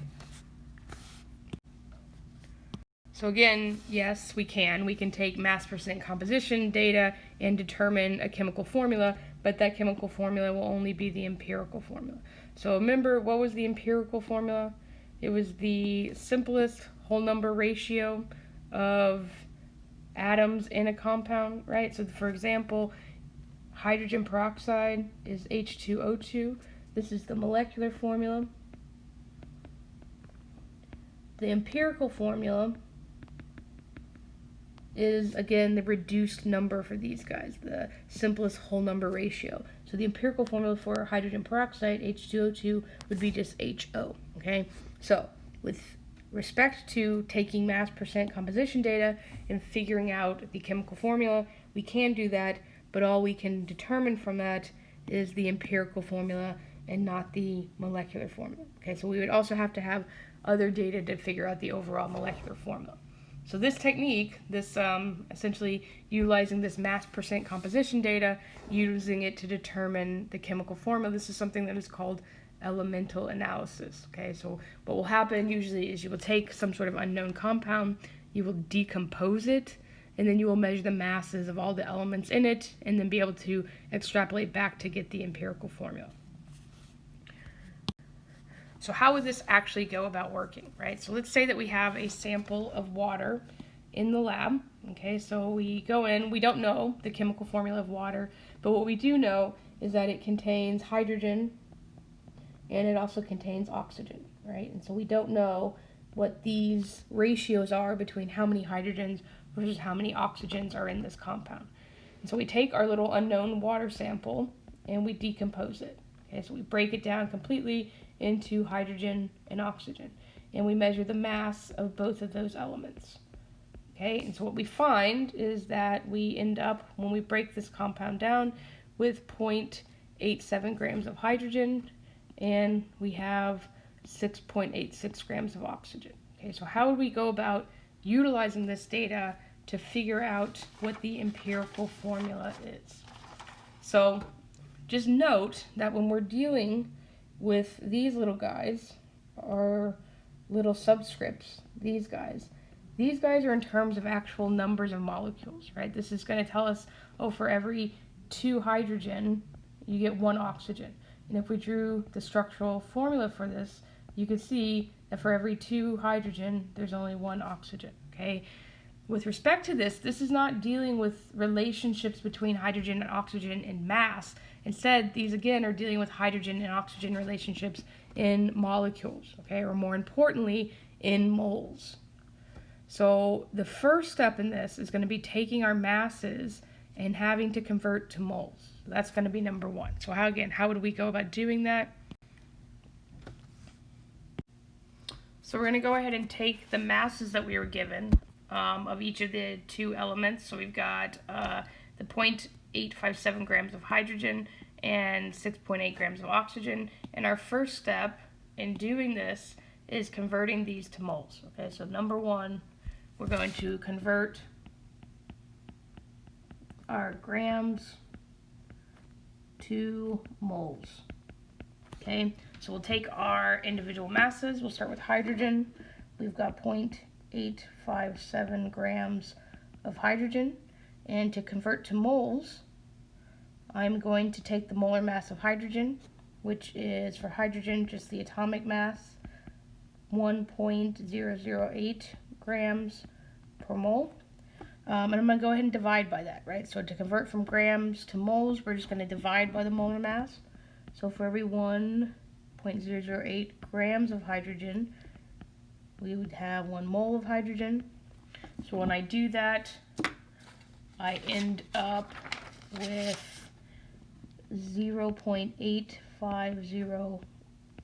So again, yes, we can take mass percent composition data and determine a chemical formula, but that chemical formula will only be the empirical formula. So remember, what was the empirical formula? It was the simplest whole number ratio of atoms in a compound, right? So for example, hydrogen peroxide is H2O2. This is the molecular formula. The empirical formula is, again, the reduced number for these guys, the simplest whole number ratio. So the empirical formula for hydrogen peroxide, H2O2, would be just HO, okay? So with respect to taking mass percent composition data and figuring out the chemical formula, we can do that, but all we can determine from that is the empirical formula and not the molecular formula, okay? So we would also have to have other data to figure out the overall molecular formula. So this technique, this essentially utilizing this mass percent composition data, using it to determine the chemical formula, this is something that is called elemental analysis. Okay, so what will happen usually is you will take some sort of unknown compound, you will decompose it, and then you will measure the masses of all the elements in it, and then be able to extrapolate back to get the empirical formula. So how would this actually go about working, right? So let's say that we have a sample of water in the lab, okay? So we go in, we don't know the chemical formula of water, but what we do know is that it contains hydrogen and it also contains oxygen, right? And so we don't know what these ratios are between how many hydrogens versus how many oxygens are in this compound. And so we take our little unknown water sample and we decompose it. Okay, so we break it down completely into hydrogen and oxygen. and we measure the mass of both of those elements. Okay, and so what we find is that we end up, when we break this compound down, with 0.87 grams of hydrogen, and we have 6.86 grams of oxygen. Okay, so how would we go about utilizing this data to figure out what the empirical formula is? So just note that when we're dealing with these little guys, or little subscripts, these guys are in terms of actual numbers of molecules, right? This is going to tell us, oh, for every 2 hydrogen, you get 1 oxygen. And if we drew the structural formula for this, you could see that for every 2 hydrogen, there's only 1 oxygen, okay? With respect to this is not dealing with relationships between hydrogen and oxygen in mass. Instead, these again are dealing with hydrogen and oxygen relationships in molecules, okay? Or more importantly, in moles. So the first step in this is going to be taking our masses and having to convert to moles. So that's going to be number 1. So how would we go about doing that? So we're going to go ahead and take the masses that we were given of each of the 2 elements. So we've got the 0.857 grams of hydrogen and 6.8 grams of oxygen. And our first step in doing this is converting these to moles. Okay, so number 1, we're going to convert our grams to moles. Okay, so we'll take our individual masses. We'll start with hydrogen. We've got 0.857 grams of hydrogen. And to convert to moles, I'm going to take the molar mass of hydrogen, which is for hydrogen just the atomic mass, 1.008 grams per mole. And I'm going to go ahead and divide by that, right? So to convert from grams to moles, we're just going to divide by the molar mass. So for every 1.008 grams of hydrogen, we would have 1 mole of hydrogen. So when I do that, I end up with 0.850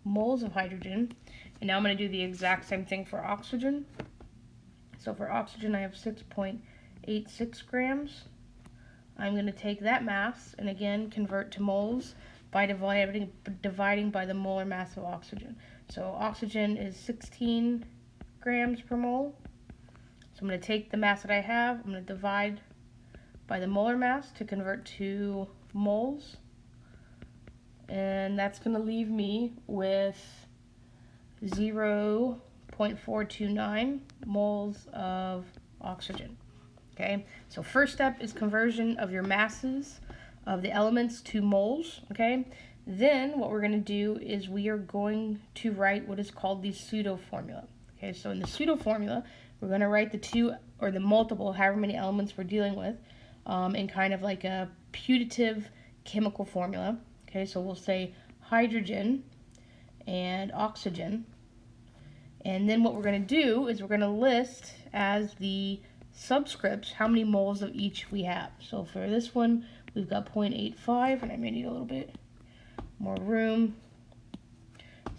moles of hydrogen. And now I'm going to do the exact same thing for oxygen. So for oxygen, I have 6.86 grams. I'm going to take that mass and again convert to moles by dividing by the molar mass of oxygen. So oxygen is 16 grams per mole. So I'm going to take the mass that I have, I'm going to divide by the molar mass to convert to moles. And that's going to leave me with 0.429 moles of oxygen. Okay, so first step is conversion of your masses of the elements to moles. Okay, then what we're going to do is we are going to write what is called the pseudo formula. Okay, so in the pseudo formula, we're going to write the 2 or the multiple, however many elements we're dealing with, in kind of like a putative chemical formula. Okay, so we'll say hydrogen and oxygen. And then what we're going to do is we're going to list as the subscripts how many moles of each we have. So for this one, we've got 0.85, and I may need a little bit more room.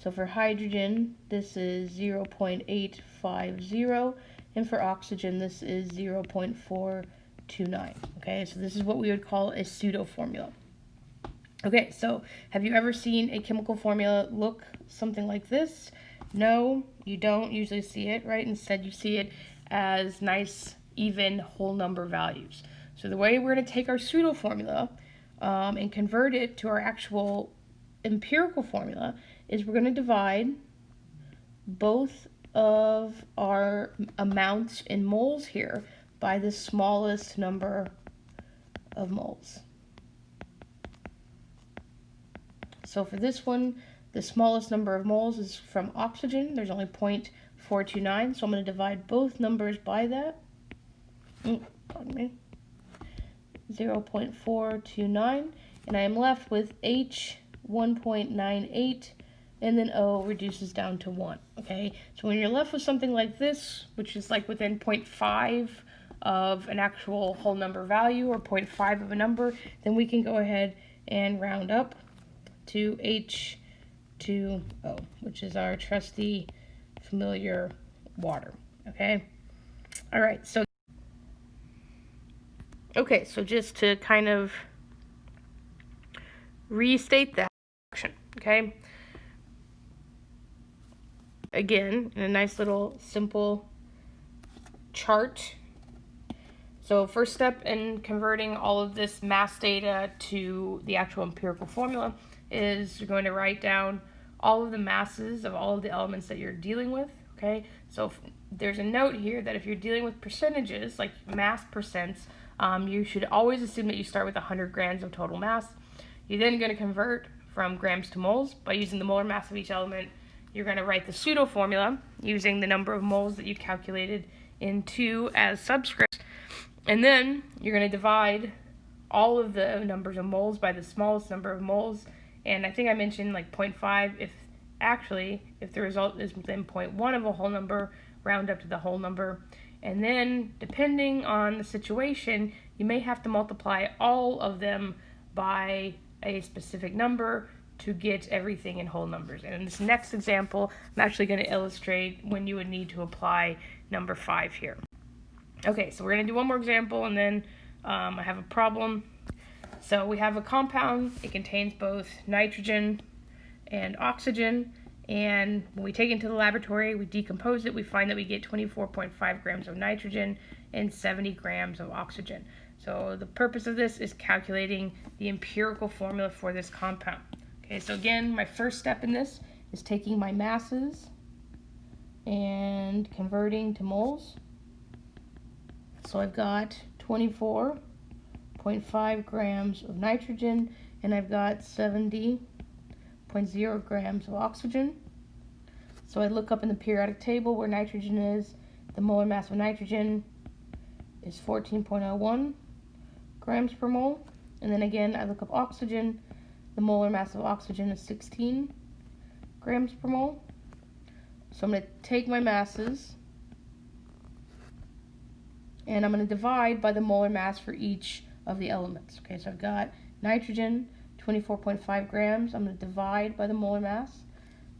So for hydrogen, this is 0.850, and for oxygen, this is 0.429. Okay, so this is what we would call a pseudo formula. Okay, so have you ever seen a chemical formula look something like this? No, you don't usually see it, right? Instead, you see it as nice, even whole number values. So the way we're going to take our pseudo formula and convert it to our actual empirical formula is we're going to divide both of our amounts in moles here by the smallest number of moles. So for this one, the smallest number of moles is from oxygen. There's only 0.429, so I'm going to divide both numbers by that. Pardon me. 0.429, and I am left with H 1.98, and then O reduces down to 1. Okay, so when you're left with something like this, which is like within 0.5 of an actual whole number value or 0.5 of a number, then we can go ahead and round up to H2O, which is our trusty milliliter water, okay? All right, so just to kind of restate that action, okay? Again, in a nice little simple chart. So first step in converting all of this mass data to the actual empirical formula is you're going to write down all of the masses of all of the elements that you're dealing with, okay? So there's a note here that if you're dealing with percentages, like mass percents, you should always assume that you start with 100 grams of total mass. You're then going to convert from grams to moles by using the molar mass of each element. You're going to write the pseudo formula using the number of moles that you calculated in 2 as subscripts. And then you're going to divide all of the numbers of moles by the smallest number of moles. And I think I mentioned like 0.5. If the result is within 0.1 of a whole number, round up to the whole number. And then, depending on the situation, you may have to multiply all of them by a specific number to get everything in whole numbers. And in this next example, I'm actually going to illustrate when you would need to apply number 5 here. Okay, so we're going to do one more example, and then I have a problem. So we have a compound. It contains both nitrogen and oxygen. And when we take it into the laboratory, we decompose it. We find that we get 24.5 grams of nitrogen and 70 grams of oxygen. So the purpose of this is calculating the empirical formula for this compound. Okay, so again, my first step in this is taking my masses and converting to moles. So I've got 24.5 grams of nitrogen, and I've got 70.0 grams of oxygen. So I look up in the periodic table where nitrogen is. The molar mass of nitrogen is 14.01 grams per mole. And then again, I look up oxygen. The molar mass of oxygen is 16 grams per mole. So I'm going to take my masses, and I'm going to divide by the molar mass for each of the elements. Okay, so I've got nitrogen, 24.5 grams. I'm going to divide by the molar mass.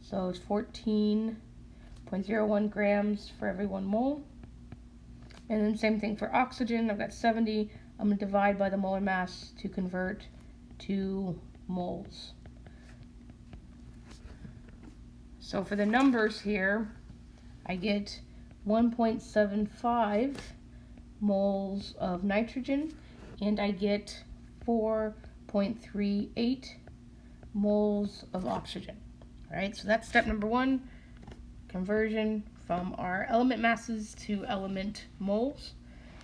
So it's 14.01 grams for every 1 mole. And then same thing for oxygen. I've got 70. I'm going to divide by the molar mass to convert to moles. So for the numbers here, I get 1.75 moles of nitrogen, and I get 4.38 moles of oxygen. All right, so that's step number 1, conversion from our element masses to element moles.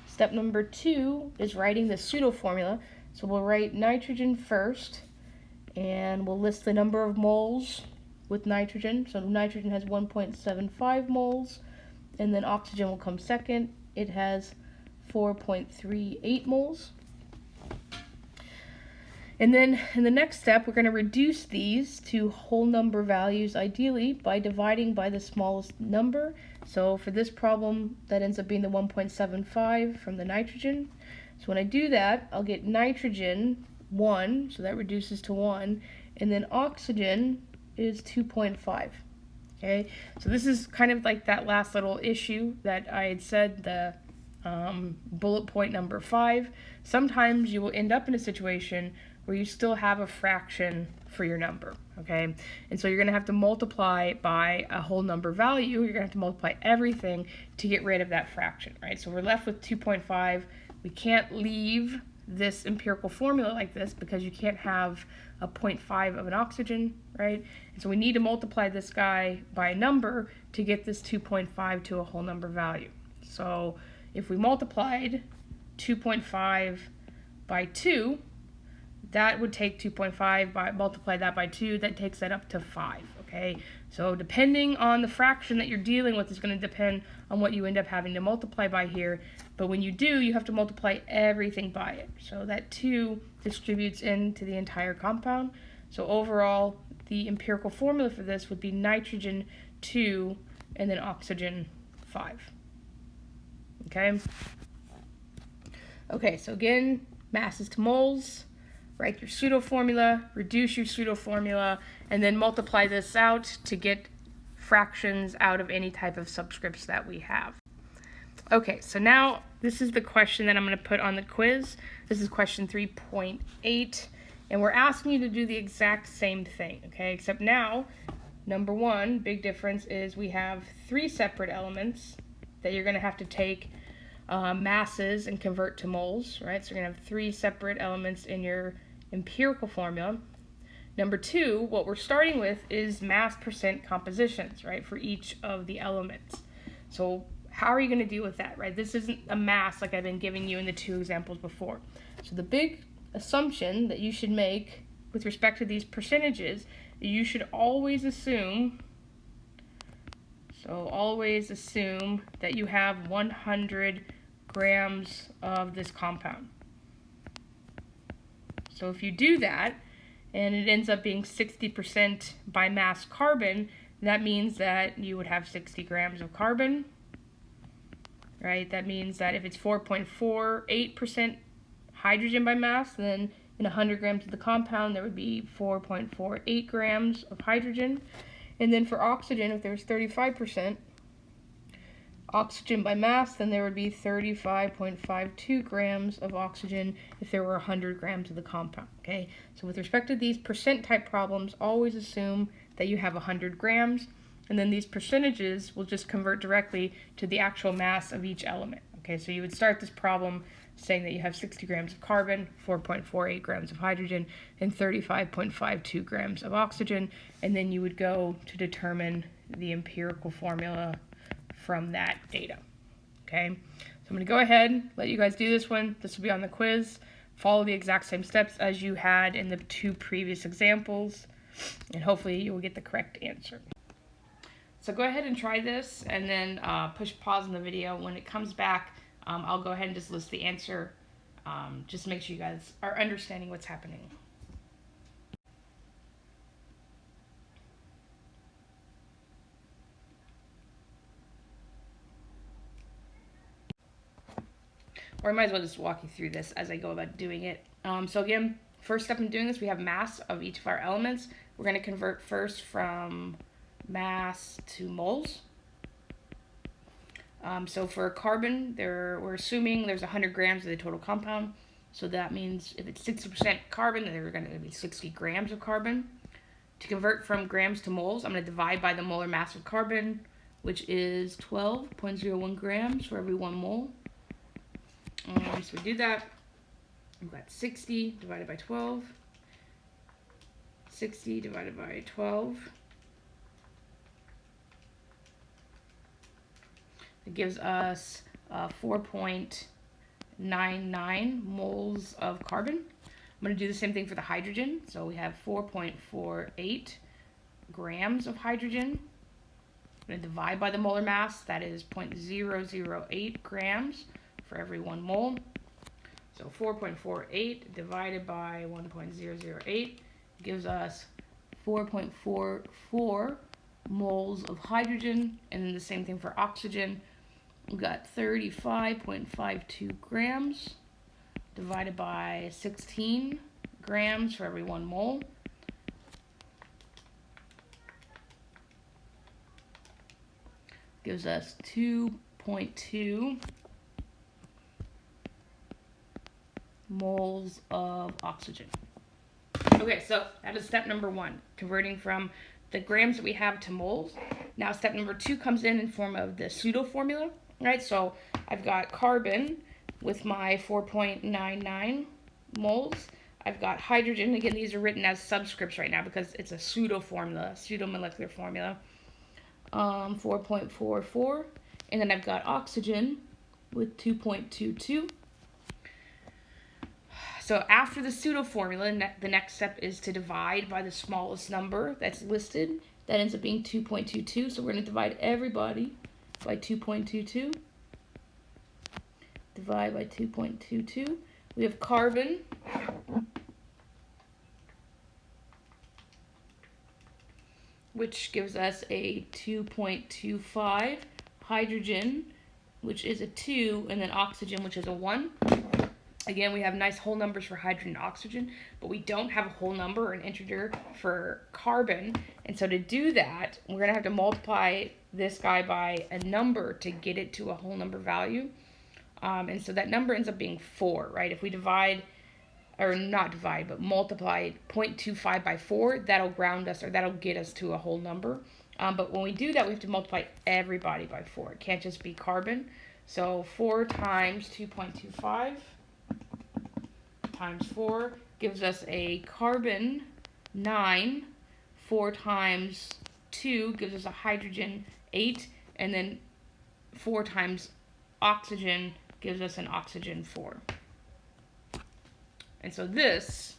Step number 2 is writing the pseudo formula. So we'll write nitrogen first, and we'll list the number of moles with nitrogen. So nitrogen has 1.75 moles, and then oxygen will come second. It has 4.38 moles. And then in the next step, we're going to reduce these to whole number values, ideally by dividing by the smallest number. So for this problem, that ends up being the 1.75 from the nitrogen. So when I do that, I'll get nitrogen 1, so that reduces to 1, and then oxygen is 2.5. Okay, so this is kind of like that last little issue that I had said, the bullet point number 5. Sometimes you will end up in a situation where you still have a fraction for your number, okay? And so you're going to have to multiply by a whole number value. You're going to have to multiply everything to get rid of that fraction, right? So we're left with 2.5. We can't leave this empirical formula like this because you can't have a 0.5 of an oxygen, right? And so we need to multiply this guy by a number to get this 2.5 to a whole number value. So if we multiplied 2.5 by 2, that would take 2.5, multiply that by 2, that takes that up to 5, okay? So depending on the fraction that you're dealing with is going to depend on what you end up having to multiply by here. But when you do, you have to multiply everything by it. So that 2 distributes into the entire compound. So overall, the empirical formula for this would be nitrogen 2 and then oxygen 5. Okay? Okay, so again, masses to moles. Write your pseudo formula, reduce your pseudo formula, and then multiply this out to get fractions out of any type of subscripts that we have. Okay, so now this is the question that I'm going to put on the quiz. This is question 3.8, and we're asking you to do the exact same thing, okay? Except now, number one, big difference is we have 3 separate elements that you're going to have to take masses and convert to moles, right? So you're going to have 3 separate elements in your empirical formula. Number 2, what we're starting with is mass percent compositions, right, for each of the elements. So how are you going to deal with that, right? This isn't a mass like I've been giving you in the 2 examples before. So the big assumption that you should make with respect to these percentages, you should always assume, that you have 100 grams of this compound. So if you do that, and it ends up being 60% by mass carbon, that means that you would have 60 grams of carbon, right? That means that if it's 4.48% hydrogen by mass, then in 100 grams of the compound, there would be 4.48 grams of hydrogen. And then for oxygen, if there was 35% oxygen by mass, then there would be 35.52 grams of oxygen if there were 100 grams of the compound, okay? So with respect to these percent type problems, always assume that you have 100 grams, and then these percentages will just convert directly to the actual mass of each element, okay? So you would start this problem saying that you have 60 grams of carbon, 4.48 grams of hydrogen, and 35.52 grams of oxygen, and then you would go to determine the empirical formula from that data, okay? So I'm going to go ahead, let you guys do this one. This will be on the quiz. Follow the exact same steps as you had in the 2 previous examples, and hopefully you will get the correct answer. So go ahead and try this, and then push pause on the video. When it comes back, I'll go ahead and just list the answer, just to make sure you guys are understanding what's happening. Or I might as well just walk you through this as I go about doing it. So again, first step in doing this, we have mass of each of our elements. We're going to convert first from mass to moles. So for carbon, we're assuming there's 100 grams of the total compound. So that means if it's 60% carbon, then there's going to be 60 grams of carbon. To convert from grams to moles, I'm going to divide by the molar mass of carbon, which is 12.01 grams for every 1 mole. So we do that. We've got 60 divided by 12. 60 divided by 12. It gives us 4.99 moles of carbon. I'm going to do the same thing for the hydrogen. So we have 4.48 grams of hydrogen. I'm going to divide by the molar mass. That is 0.008 grams for every 1 mole. So 4.48 divided by 1.008 gives us 4.44 moles of hydrogen. And then the same thing for oxygen. We've got 35.52 grams divided by 16 grams for every 1 mole. Gives us 2.2 moles of oxygen. Okay, so that is step number 1, converting from the grams that we have to moles. Now step number 2 comes in form of the pseudo formula, right? So I've got carbon with my 4.99 moles. I've got hydrogen. Again, these are written as subscripts right now because it's a pseudo formula, pseudo molecular formula. 4.44, and then I've got oxygen with 2.22. So after the pseudo formula, the next step is to divide by the smallest number that's listed. That ends up being 2.22. So we're going to divide everybody by 2.22. Divide by 2.22. We have carbon. Which gives us a 2.25. Hydrogen, which is a 2, and then oxygen, which is a 1. Again, we have nice whole numbers for hydrogen and oxygen, but we don't have a whole number or an integer for carbon. And so to do that, we're going to have to multiply this guy by a number to get it to a whole number value. And so that number ends up being 4, right? If we divide, or not divide, but multiply 0.25 by 4, that'll ground us, or that'll get us to a whole number. But when we do that, we have to multiply everybody by 4. It can't just be carbon. So 4 times 2.25 times 4 gives us a carbon 9. 4 times 2 gives us a hydrogen 8. And then 4 times oxygen gives us an oxygen 4. And so this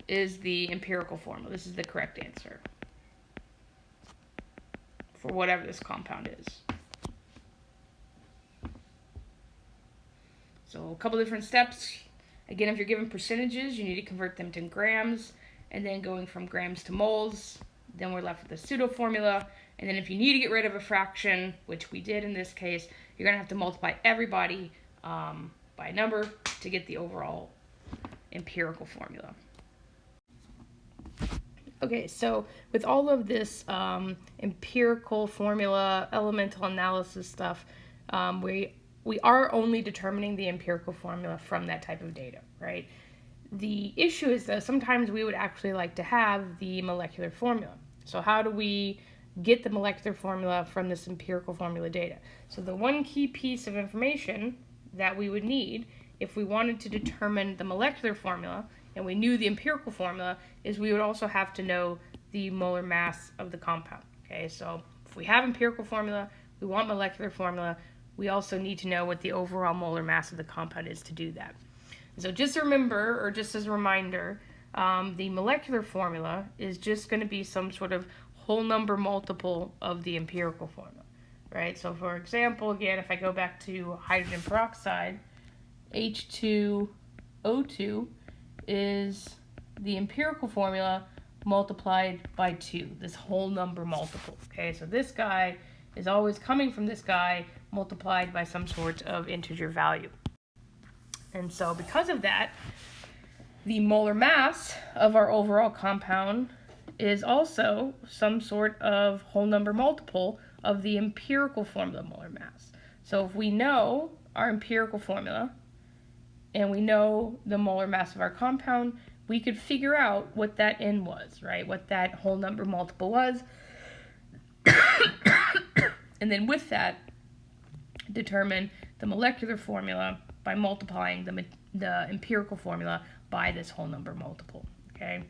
is the empirical formula. This is the correct answer for whatever this compound is. So a couple different steps. Again, if you're given percentages, you need to convert them to grams, and then going from grams to moles. Then we're left with the pseudo formula. And then if you need to get rid of a fraction, which we did in this case, you're going to have to multiply everybody by a number to get the overall empirical formula. Okay, so with all of this empirical formula, elemental analysis stuff, we are only determining the empirical formula from that type of data, right? The issue is that sometimes we would actually like to have the molecular formula. So how do we get the molecular formula from this empirical formula data? So the one key piece of information that we would need if we wanted to determine the molecular formula and we knew the empirical formula is we would also have to know the molar mass of the compound. Okay, so if we have empirical formula, we want molecular formula, we also need to know what the overall molar mass of the compound is to do that. So just remember, or just as a reminder, the molecular formula is just going to be some sort of whole number multiple of the empirical formula, right? So for example, again, if I go back to hydrogen peroxide, H2O2 is the empirical formula multiplied by 2, this whole number multiple, okay? So this guy is always coming from this guy multiplied by some sort of integer value. And so because of that, the molar mass of our overall compound is also some sort of whole number multiple of the empirical formula molar mass. So if we know our empirical formula and we know the molar mass of our compound, we could figure out what that n was, right? What that whole number multiple was. And then with that, determine the molecular formula by multiplying the empirical formula by this whole number multiple, okay?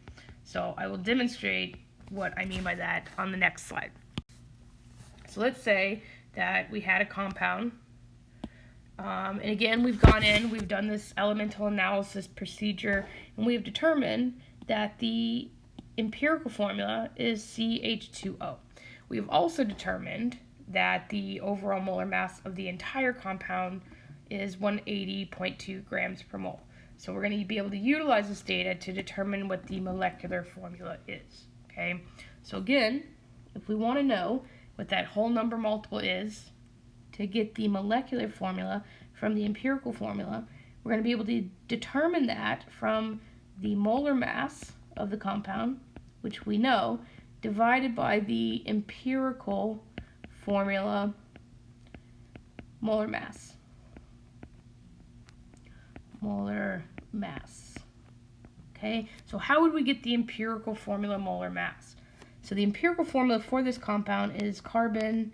So I will demonstrate what I mean by that on the next slide. So let's say that we had a compound, and again, we've gone in, we've done this elemental analysis procedure, and we have determined that the empirical formula is CH2O. We've also determined that the overall molar mass of the entire compound is 180.2 grams per mole. So we're going to be able to utilize this data to determine what the molecular formula is, okay? So again, if we want to know what that whole number multiple is to get the molecular formula from the empirical formula, we're going to be able to determine that from the molar mass of the compound, which we know, divided by the empirical formula molar mass. Molar mass. Okay, so how would we get the empirical formula molar mass? So the empirical formula for this compound is carbon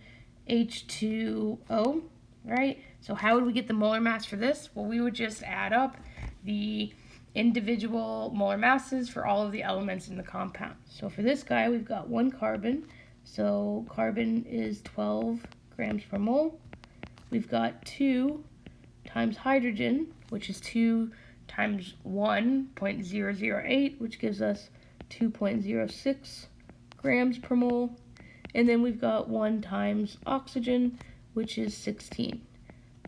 H2O, right? So how would we get the molar mass for this? Well, we would just add up the individual molar masses for all of the elements in the compound. So for this guy, we've got 1 carbon. So carbon is 12 grams per mole. We've got 2 times hydrogen, which is 2 times 1.008, which gives us 2.06 grams per mole. And then we've got 1 times oxygen, which is 16.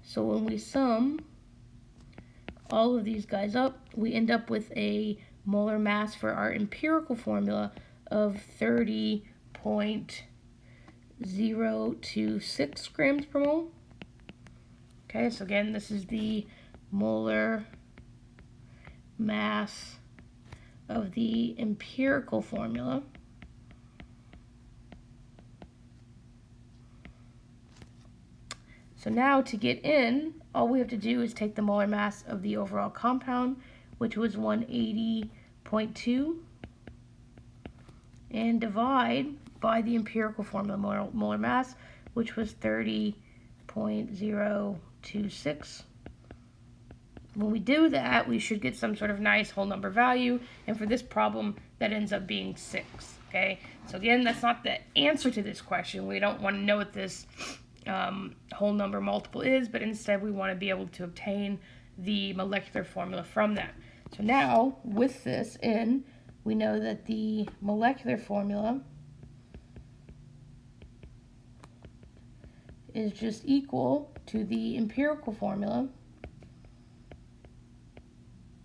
So when we sum all of these guys up, we end up with a molar mass for our empirical formula of 30.026 grams per mole. Okay, so again, this is the molar mass of the empirical formula So now to get in, all we have to do is take the molar mass of the overall compound, which was 180.2, and divide by the empirical formula molar mass, which was 30.026. When we do that, we should get some sort of nice whole number value, and for this problem, that ends up being 6, okay? So again, that's not the answer to this question. We don't want to know what this whole number multiple is, but instead we want to be able to obtain the molecular formula from that. So now, with this in, we know that the molecular formula is just equal to the empirical formula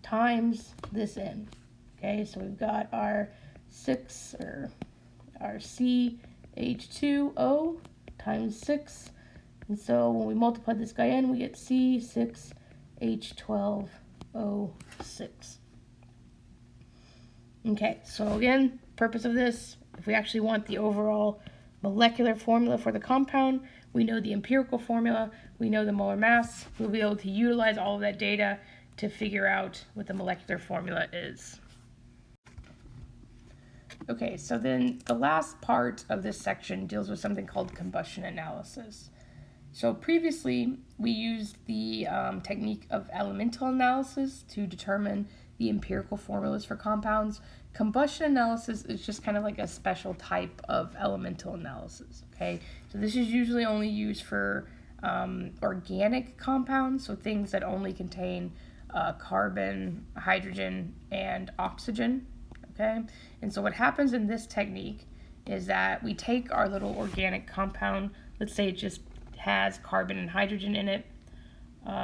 times this n. Okay, so we've got our 6, or our CH2O times 6. And so when we multiply this guy in, we get C6H12O6. Okay, so again, purpose of this, if we actually want the overall molecular formula for the compound, we know the empirical formula, we know the molar mass, we'll be able to utilize all of that data to figure out what the molecular formula is. Okay, so then the last part of this section deals with something called combustion analysis. So previously, we used the technique of elemental analysis to determine the empirical formulas for compounds. Combustion analysis is just kind of like a special type of elemental analysis, okay? So this is usually only used for organic compounds, so things that only contain carbon, hydrogen, and oxygen, okay? And so what happens in this technique is that we take our little organic compound, let's say it just has carbon and hydrogen in it.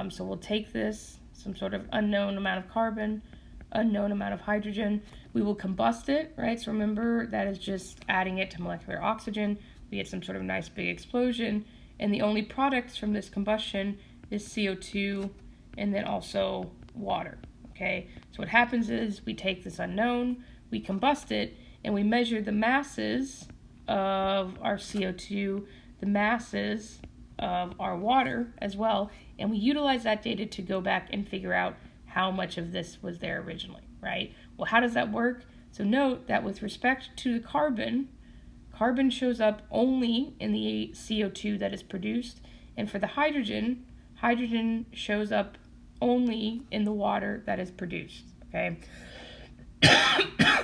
So we'll take this, some sort of unknown amount of carbon, unknown amount of hydrogen. We will combust it, right? So remember, that is just adding it to molecular oxygen. We get some sort of nice big explosion. And the only products from this combustion is CO2 and then also water, okay? So what happens is we take this unknown, we combust it, and we measure the masses of our CO2, the masses of our water as well, and we utilize that data to go back and figure out how much of this was there originally, right? Well, how does that work? So note that with respect to the carbon, carbon shows up only in the CO2 that is produced, and for the hydrogen, hydrogen shows up only in the water that is produced, okay?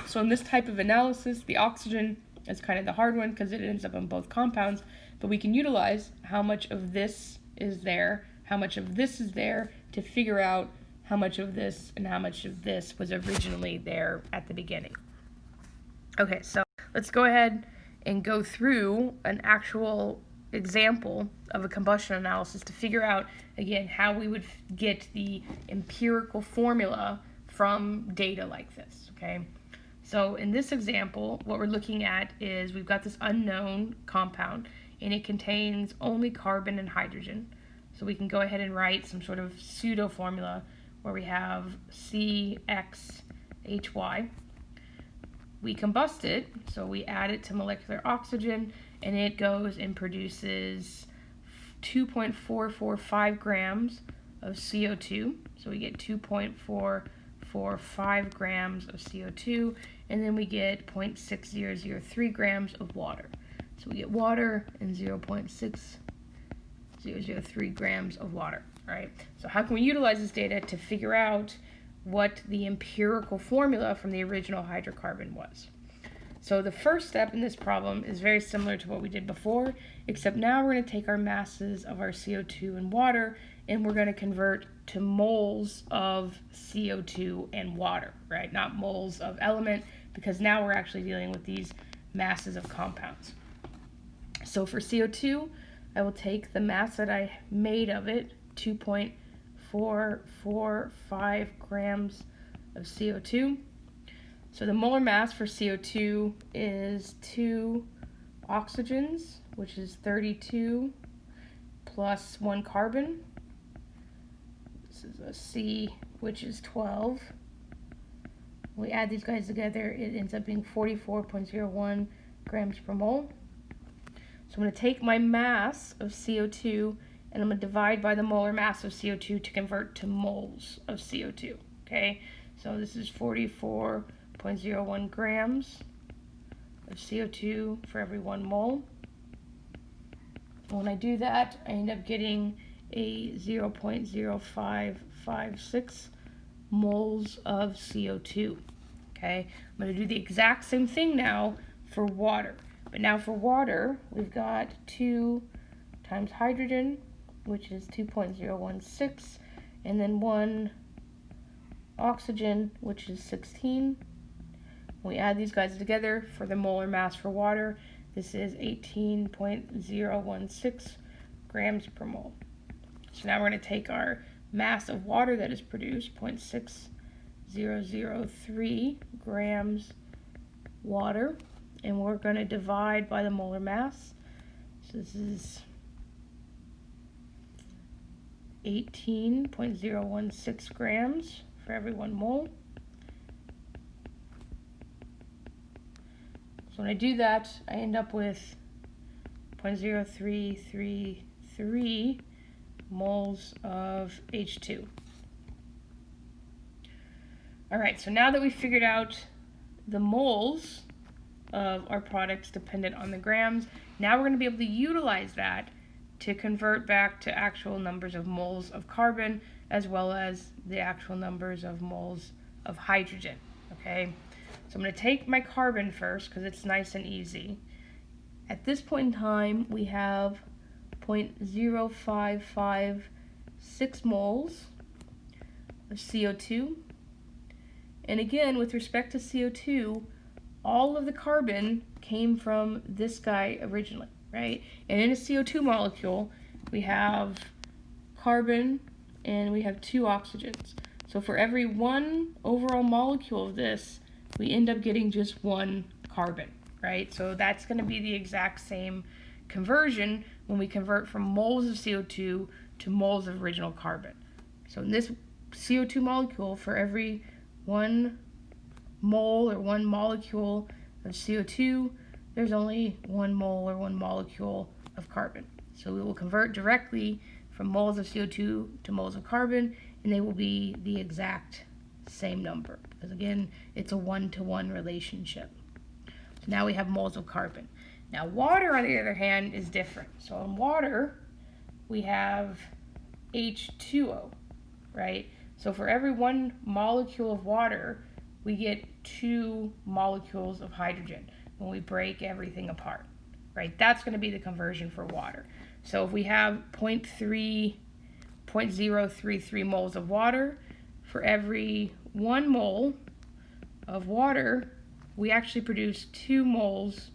So in this type of analysis, the oxygen is kind of the hard one because it ends up in both compounds, but we can utilize how much of this is there, how much of this is there, to figure out how much of this and how much of this was originally there at the beginning. Okay, so let's go ahead and go through an actual example of a combustion analysis to figure out, again, how we would get the empirical formula from data like this, okay? So in this example, what we're looking at is we've got this unknown compound, and it contains only carbon and hydrogen. So we can go ahead and write some sort of pseudo formula where we have CXHY. We combust it, so we add it to molecular oxygen, and it goes and produces 2.445 grams of CO2. So we get 2.445 grams of CO2, and then we get 0.6003 grams of water. So we get water and 0.6003 grams of water, right? So how can we utilize this data to figure out what the empirical formula from the original hydrocarbon was? So the first step in this problem is very similar to what we did before, except now we're going to take our masses of our CO2 and water, and we're going to convert to moles of CO2 and water, right? Not moles of element, because now we're actually dealing with these masses of compounds. So for CO2, I will take the mass that I made of it, 2.445 grams of CO2. So the molar mass for CO2 is 2 oxygens, which is 32, plus 1 carbon. This is a C, which is 12. We add these guys together, it ends up being 44.01 grams per mole. So I'm going to take my mass of CO2 and I'm going to divide by the molar mass of CO2 to convert to moles of CO2. Okay, so this is 44.01 grams of CO2 for every 1 mole. When I do that, I end up getting a 0.0556 moles of CO2. Okay, I'm going to do the exact same thing now for water. But now for water, we've got 2 times hydrogen, which is 2.016, and then 1 oxygen, which is 16. We add these guys together for the molar mass for water. This is 18.016 grams per mole. So now we're going to take our mass of water that is produced, 0.6003 grams water, and we're going to divide by the molar mass. So this is 18.016 grams for every 1 mole. So when I do that, I end up with 0.0333 moles of H2. All right, so now that we've figured out the moles of our products dependent on the grams, now we're going to be able to utilize that to convert back to actual numbers of moles of carbon as well as the actual numbers of moles of hydrogen. Okay, so I'm going to take my carbon first because it's nice and easy. At this point in time, we have 0.0556 moles of CO2. And again, with respect to CO2, all of the carbon came from this guy originally, right? And in a CO2 molecule, we have carbon and we have 2 oxygens. So for every 1 overall molecule of this, we end up getting just 1 carbon, right? So that's going to be the exact same conversion when we convert from moles of CO2 to moles of original carbon. So in this CO2 molecule, for every 1 mole or 1 molecule of CO2, there's only 1 mole or 1 molecule of carbon. So we will convert directly from moles of CO2 to moles of carbon, and they will be the exact same number, because again, it's a 1-to-1 relationship. So now we have moles of carbon. Now water, on the other hand, is different. So in water, we have H2O, right? So for every 1 molecule of water, we get 2 molecules of hydrogen when we break everything apart, right? That's going to be the conversion for water. So if we have 0.033 moles of water, for every 1 mole of water, we actually produce 2 moles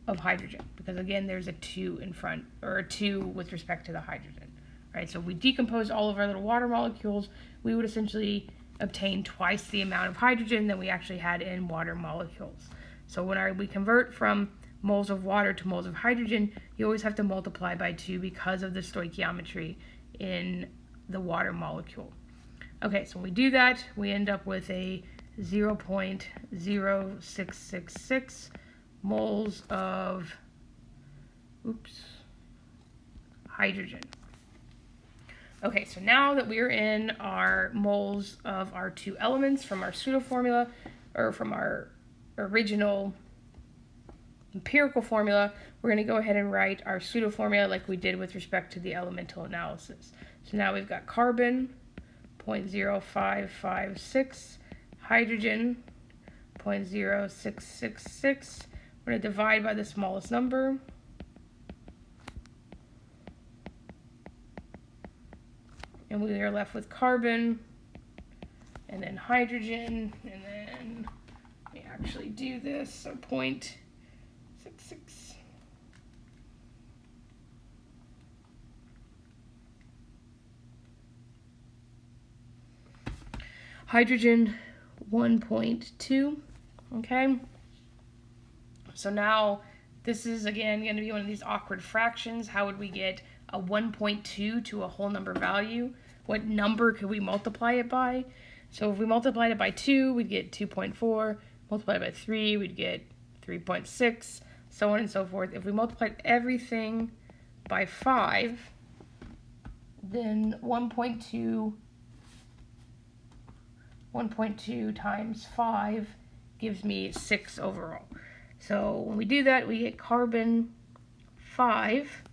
of hydrogen, because again, there's a 2 in front, or a 2 with respect to the hydrogen, right? So if we decompose all of our little water molecules, we would essentially obtain twice the amount of hydrogen than we actually had in water molecules. So when we convert from moles of water to moles of hydrogen, you always have to multiply by 2 because of the stoichiometry in the water molecule. Okay, so when we do that, we end up with a 0.0666 moles of hydrogen. Okay, so now that we're in our moles of our 2 elements from our pseudo formula, or from our original empirical formula, we're going to go ahead and write our pseudo formula like we did with respect to the elemental analysis. So now we've got carbon 0.0556, hydrogen 0.0666. We're going to divide by the smallest number. And we are left with carbon, and then hydrogen, and then we actually do this, so 0.66. Hydrogen 1.2, okay? So now this is again going to be one of these awkward fractions. How would we get a 1.2 to a whole number value? What number could we multiply it by? So if we multiplied it by 2, we'd get 2.4. Multiplied by 3, we'd get 3.6, so on and so forth. If we multiplied everything by 5, then 1.2 times 5 gives me 6 overall. So when we do that, we get carbon 5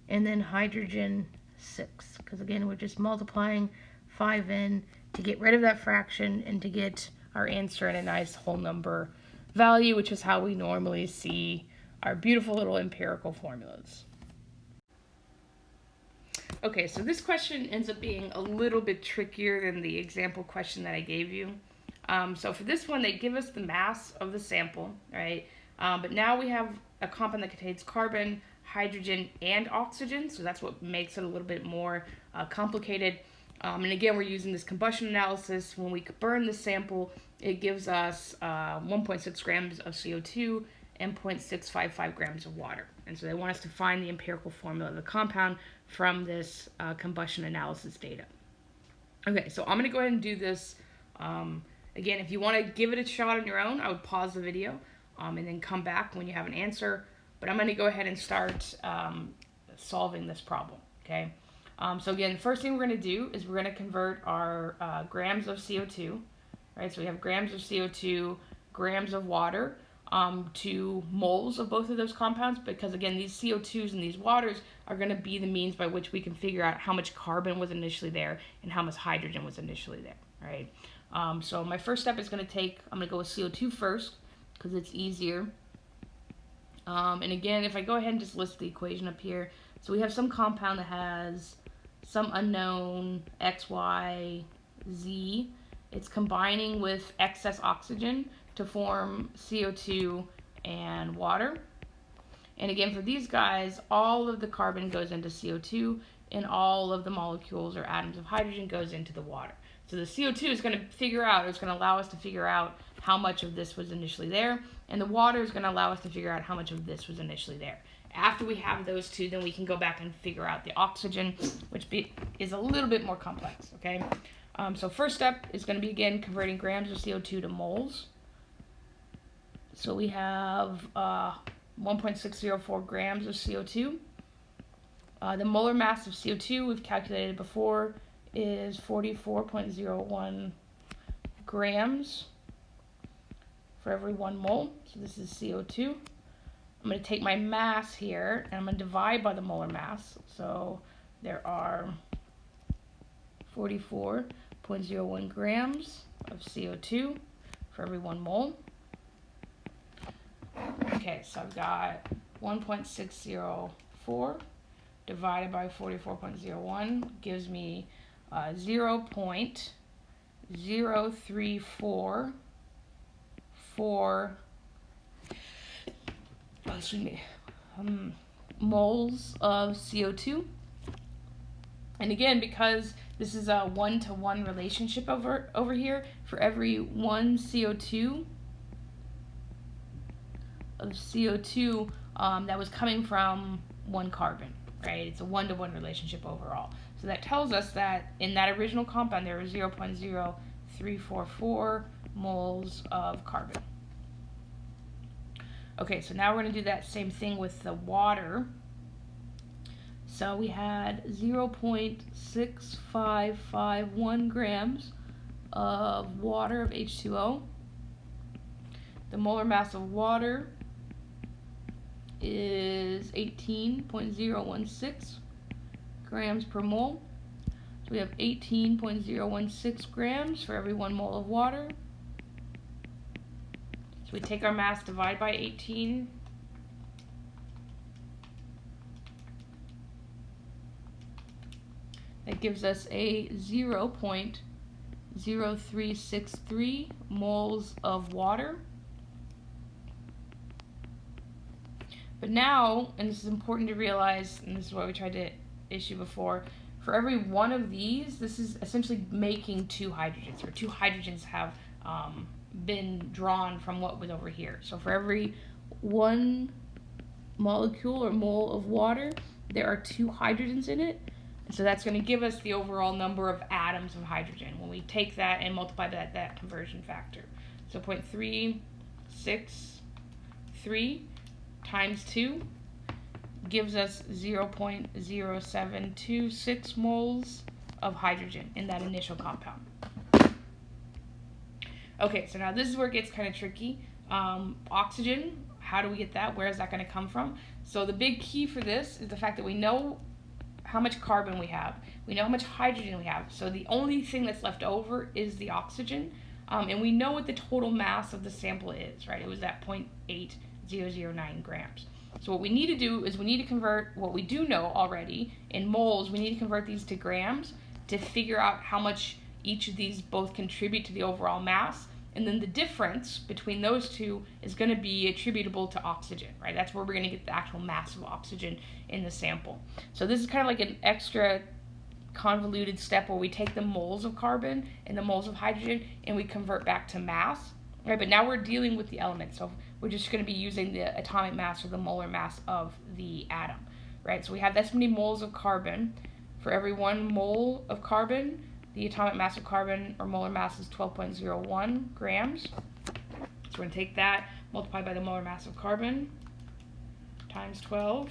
and then hydrogen 6. Because again, we're just multiplying 5 in to get rid of that fraction and to get our answer in a nice whole number value, which is how we normally see our beautiful little empirical formulas. Okay, so this question ends up being a little bit trickier than the example question that I gave you. So for this one, they give us the mass of the sample, right? But now we have a compound that contains carbon, hydrogen, and oxygen, so that's what makes it a little bit more complicated. And again, we're using this combustion analysis. When we burn the sample, it gives us 1.6 grams of CO2 and 0.655 grams of water. And so they want us to find the empirical formula of the compound from this combustion analysis data. Okay, so I'm going to go ahead and do this. Again, if you want to give it a shot on your own, I would pause the video and then come back when you have an answer. But I'm going to go ahead and start solving this problem, okay? So again, the first thing we're going to do is we're going to convert our grams of CO2, right? So we have grams of CO2, grams of water, to moles of both of those compounds, because again, these CO2s and these waters are going to be the means by which we can figure out how much carbon was initially there and how much hydrogen was initially there, right? So my first step is I'm going to go with CO2 first, because it's easier. And again, if I go ahead and just list the equation up here, so we have some compound that has some unknown X, Y, Z. It's combining with excess oxygen to form CO2 and water. And again, for these guys, all of the carbon goes into CO2 and all of the molecules or atoms of hydrogen goes into the water. So the CO2 is going to allow us to figure out how much of this was initially there, and the water is going to allow us to figure out how much of this was initially there. After we have those two, then we can go back and figure out the oxygen, which is a little bit more complex, okay? So first step is going to be, again, converting grams of CO2 to moles. So we have 1.604 grams of CO2. The molar mass of CO2 we've calculated before is 44.01 grams for every 1 mole. So this is CO2. I'm going to take my mass here and I'm going to divide by the molar mass. So there are 44.01 grams of CO2 for every 1 mole. Okay, so I've got 1.604 divided by 44.01 gives me 0.0344 moles of CO2. And again, because this is a 1-to-1 relationship over here, for every 1 CO2 of CO2 that was coming from 1 carbon, right? It's a 1-to-1 relationship overall. So that tells us that in that original compound there was 0.0344 moles of carbon. Okay, so now we're going to do that same thing with the water. So we had 0.6551 grams of water of H2O. The molar mass of water is 18.016 grams per mole. So we have 18.016 grams for every 1 mole of water. So we take our mass, divide by 18. That gives us a 0.0363 moles of water. But now, and this is important to realize, and this is what we tried to issue before, for every 1 of these, this is essentially making 2 hydrogens, or 2 hydrogens have been drawn from what was over here. So for every 1 molecule or mole of water, there are 2 hydrogens in it. And so that's going to give us the overall number of atoms of hydrogen when we take that and multiply that conversion factor. So 0.363 times 2 gives us 0.0726 moles of hydrogen in that initial compound. Okay, so now this is where it gets kind of tricky. Oxygen, how do we get that? Where is that going to come from? So the big key for this is the fact that we know how much carbon we have. We know how much hydrogen we have. So the only thing that's left over is the oxygen. And we know what the total mass of the sample is, right? It was that 0.8009 grams. So what we need to do is we need to convert what we do know already in moles. We need to convert these to grams to figure out how much each of these both contribute to the overall mass. And then the difference between those two is going to be attributable to oxygen, right? That's where we're going to get the actual mass of oxygen in the sample. So this is kind of like an extra convoluted step where we take the moles of carbon and the moles of hydrogen and we convert back to mass, right? But now we're dealing with the element, so we're just going to be using the atomic mass or the molar mass of the atom, right? So we have this many moles of carbon. For every 1 mole of carbon, the atomic mass of carbon or molar mass is 12.01 grams. So we're going to take that, multiply by the molar mass of carbon, times 12,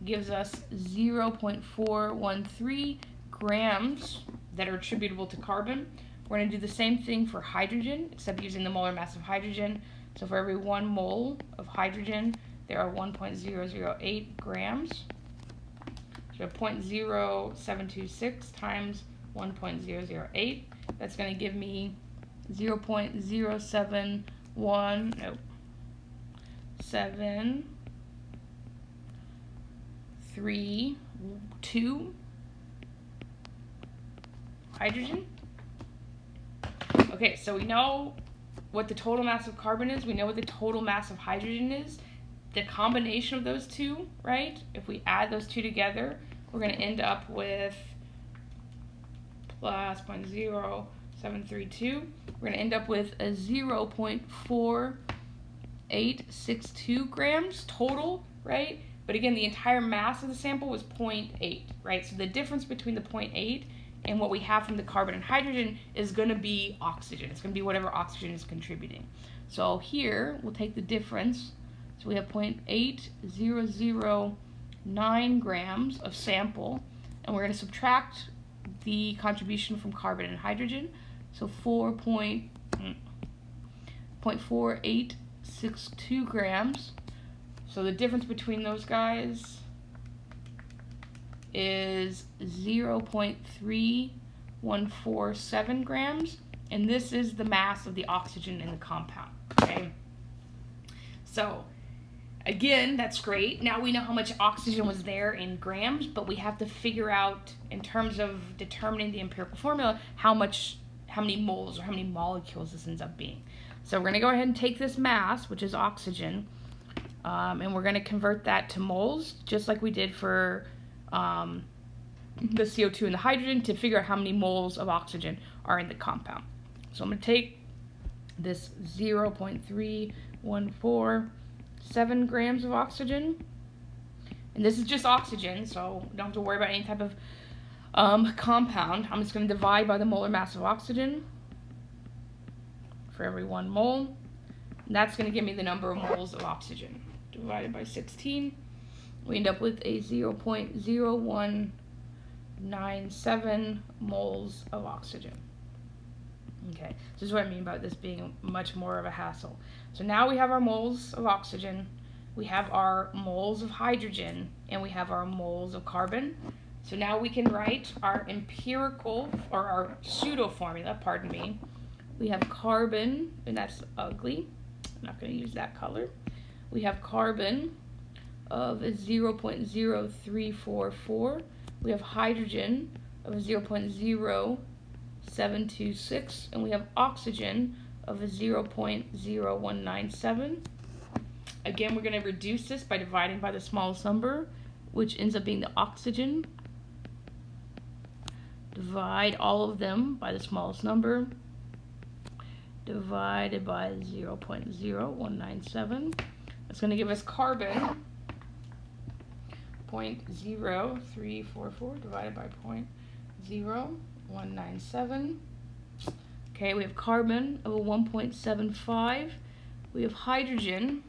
gives us 0.413 grams that are attributable to carbon. We're going to do the same thing for hydrogen, except using the molar mass of hydrogen. So for every 1 mole of hydrogen, there are 1.008 grams. So 0.0726 times 1.008, that's going to give me 0.0732 hydrogen. Okay, so we know what the total mass of carbon is, we know what the total mass of hydrogen is. The combination of those two, right, if we add those two together, we're going to end up with plus 0.0732. We're going to end up with a 0.4862 grams total, right? But again, the entire mass of the sample was 0.8, right? So the difference between the 0.8 and what we have from the carbon and hydrogen is going to be oxygen. It's going to be whatever oxygen is contributing. So here, we'll take the difference. So we have 0.8009 grams of sample, and we're going to subtract the contribution from carbon and hydrogen, so 0.4862 grams. So the difference between those guys is 0.3147 grams, and this is the mass of the oxygen in the compound, okay? So again, that's great. Now we know how much oxygen was there in grams, but we have to figure out, in terms of determining the empirical formula, how many moles or how many molecules this ends up being. So we're going to go ahead and take this mass, which is oxygen, and we're going to convert that to moles, just like we did for the CO2 and the hydrogen, to figure out how many moles of oxygen are in the compound. So I'm going to take this 0.3147 grams of oxygen, and this is just oxygen, so we don't have to worry about any type of compound. I'm just going to divide by the molar mass of oxygen for every 1 mole, and that's going to give me the number of moles of oxygen. Divided by 16, we end up with a 0.0197 moles of oxygen. Okay, this is what I mean by this being much more of a hassle. So now we have our moles of oxygen, we have our moles of hydrogen, and we have our moles of carbon. So now we can write our empirical, or our pseudo formula, pardon me. We have carbon, and that's ugly, I'm not going to use that color. We have carbon of 0.0344. We have hydrogen of 0.0726, and we have oxygen of 0.0197. Again, we're going to reduce this by dividing by the smallest number, which ends up being the oxygen. Divide all of them by the smallest number, divided by 0.0197. That's going to give us carbon 0.0344 divided by 0.0197. Okay, we have carbon of a 1.75. We have hydrogen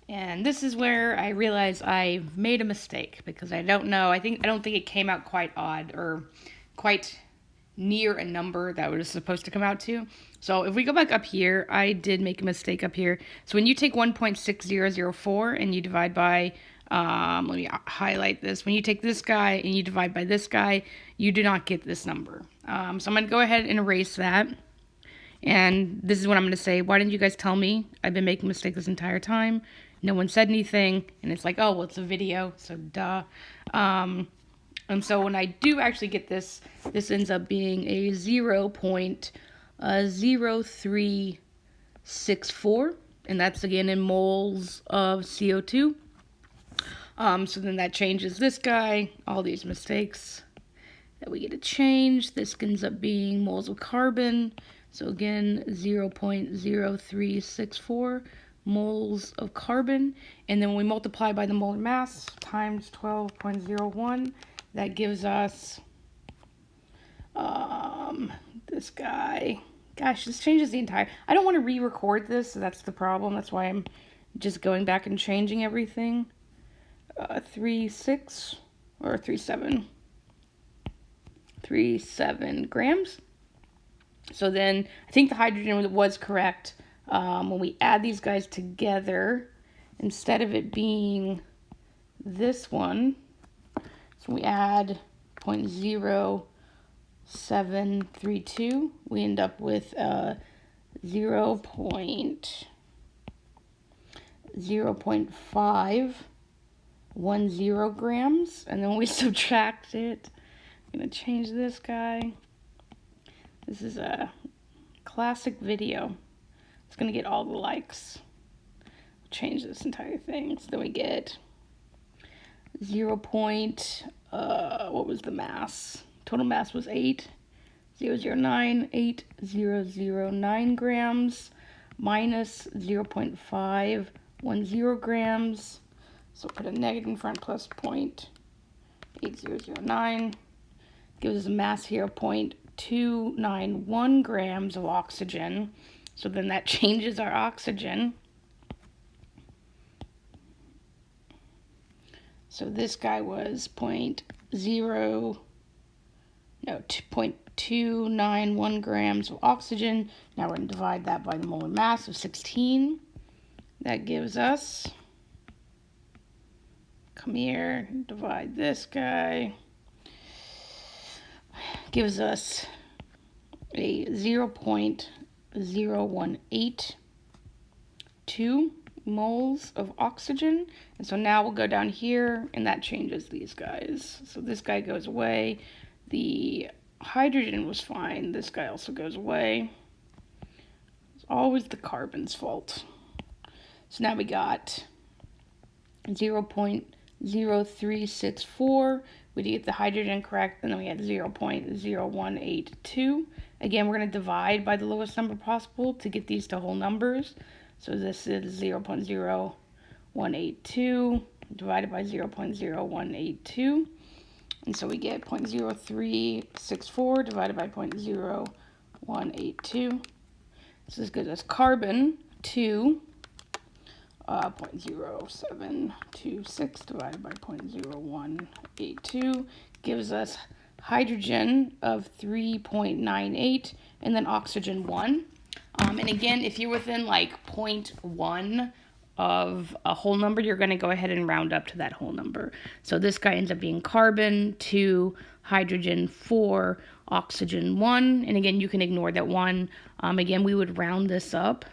and this is where I realize I made a mistake because I don't know. I don't think it came out quite odd or quite near a number that it was supposed to come out to. So if we go back up here, I did make a mistake up here. So when you take 1.6004 and you divide by, let me highlight this. When you take this guy and you divide by this guy, you do not get this number. So I'm going to go ahead and erase that. And this is what I'm going to say. Why didn't you guys tell me? I've been making mistakes this entire time. No one said anything. And it's like, oh, well, it's a video, so duh. And so when I do actually get this, this ends up being a 0.0364. And that's, again, in moles of CO2. So then that changes this guy. All these mistakes that we get to change. This ends up being moles of carbon. So again, 0.0364 moles of carbon. And then when we multiply by the molar mass times 12.01, that gives us this guy. Gosh, this changes the entire... I don't want to re-record this, so that's the problem. That's why I'm just going back and changing everything. 37 grams. So then I think the hydrogen was correct. When we add these guys together, instead of it being this one, so we add 0.0732, we end up with 0.510 grams. And then when we subtract it, I'm going to change this guy. This is a classic video. It's going to get all the likes. Change this entire thing. So then we get what was the mass? Total mass was 8,009 grams minus 0.510 grams. So put a negative in front plus 0.8009. Gives us a mass here of 0.291 grams of oxygen. So then that changes our oxygen. So this guy was 291 grams of oxygen. Now we're going to divide that by the molar mass of 16. That gives us, come here, divide this guy. Gives us a 0.0182 moles of oxygen. And so now we'll go down here and that changes these guys. So this guy goes away. The hydrogen was fine. This guy also goes away. It's always the carbon's fault. So now we got 0.0364. We did get the hydrogen correct, and then we had 0.0182. Again, we're going to divide by the lowest number possible to get these to whole numbers. So this is 0.0182 divided by 0.0182. And so we get 0.0364 divided by 0.0182. So this gives us carbon 0.0726 divided by 0.0182 gives us hydrogen of 3.98 and then oxygen 1. And again, if you're within like 0.1 of a whole number, you're going to go ahead and round up to that whole number. So this guy ends up being carbon 2, hydrogen 4, oxygen 1. And again, you can ignore that 1. Again, we would round this up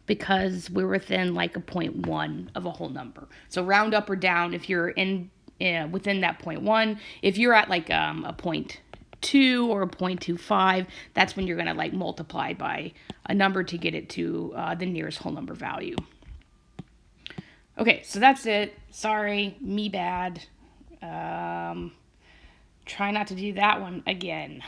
because we're within like a 0.1 of a whole number. So round up or down if you're within that 0.1. If you're at like a 0.2 or a 0.25, that's when you're going to like multiply by a number to get it to the nearest whole number value. Okay, so that's it. Sorry, me bad. Try not to do that one again.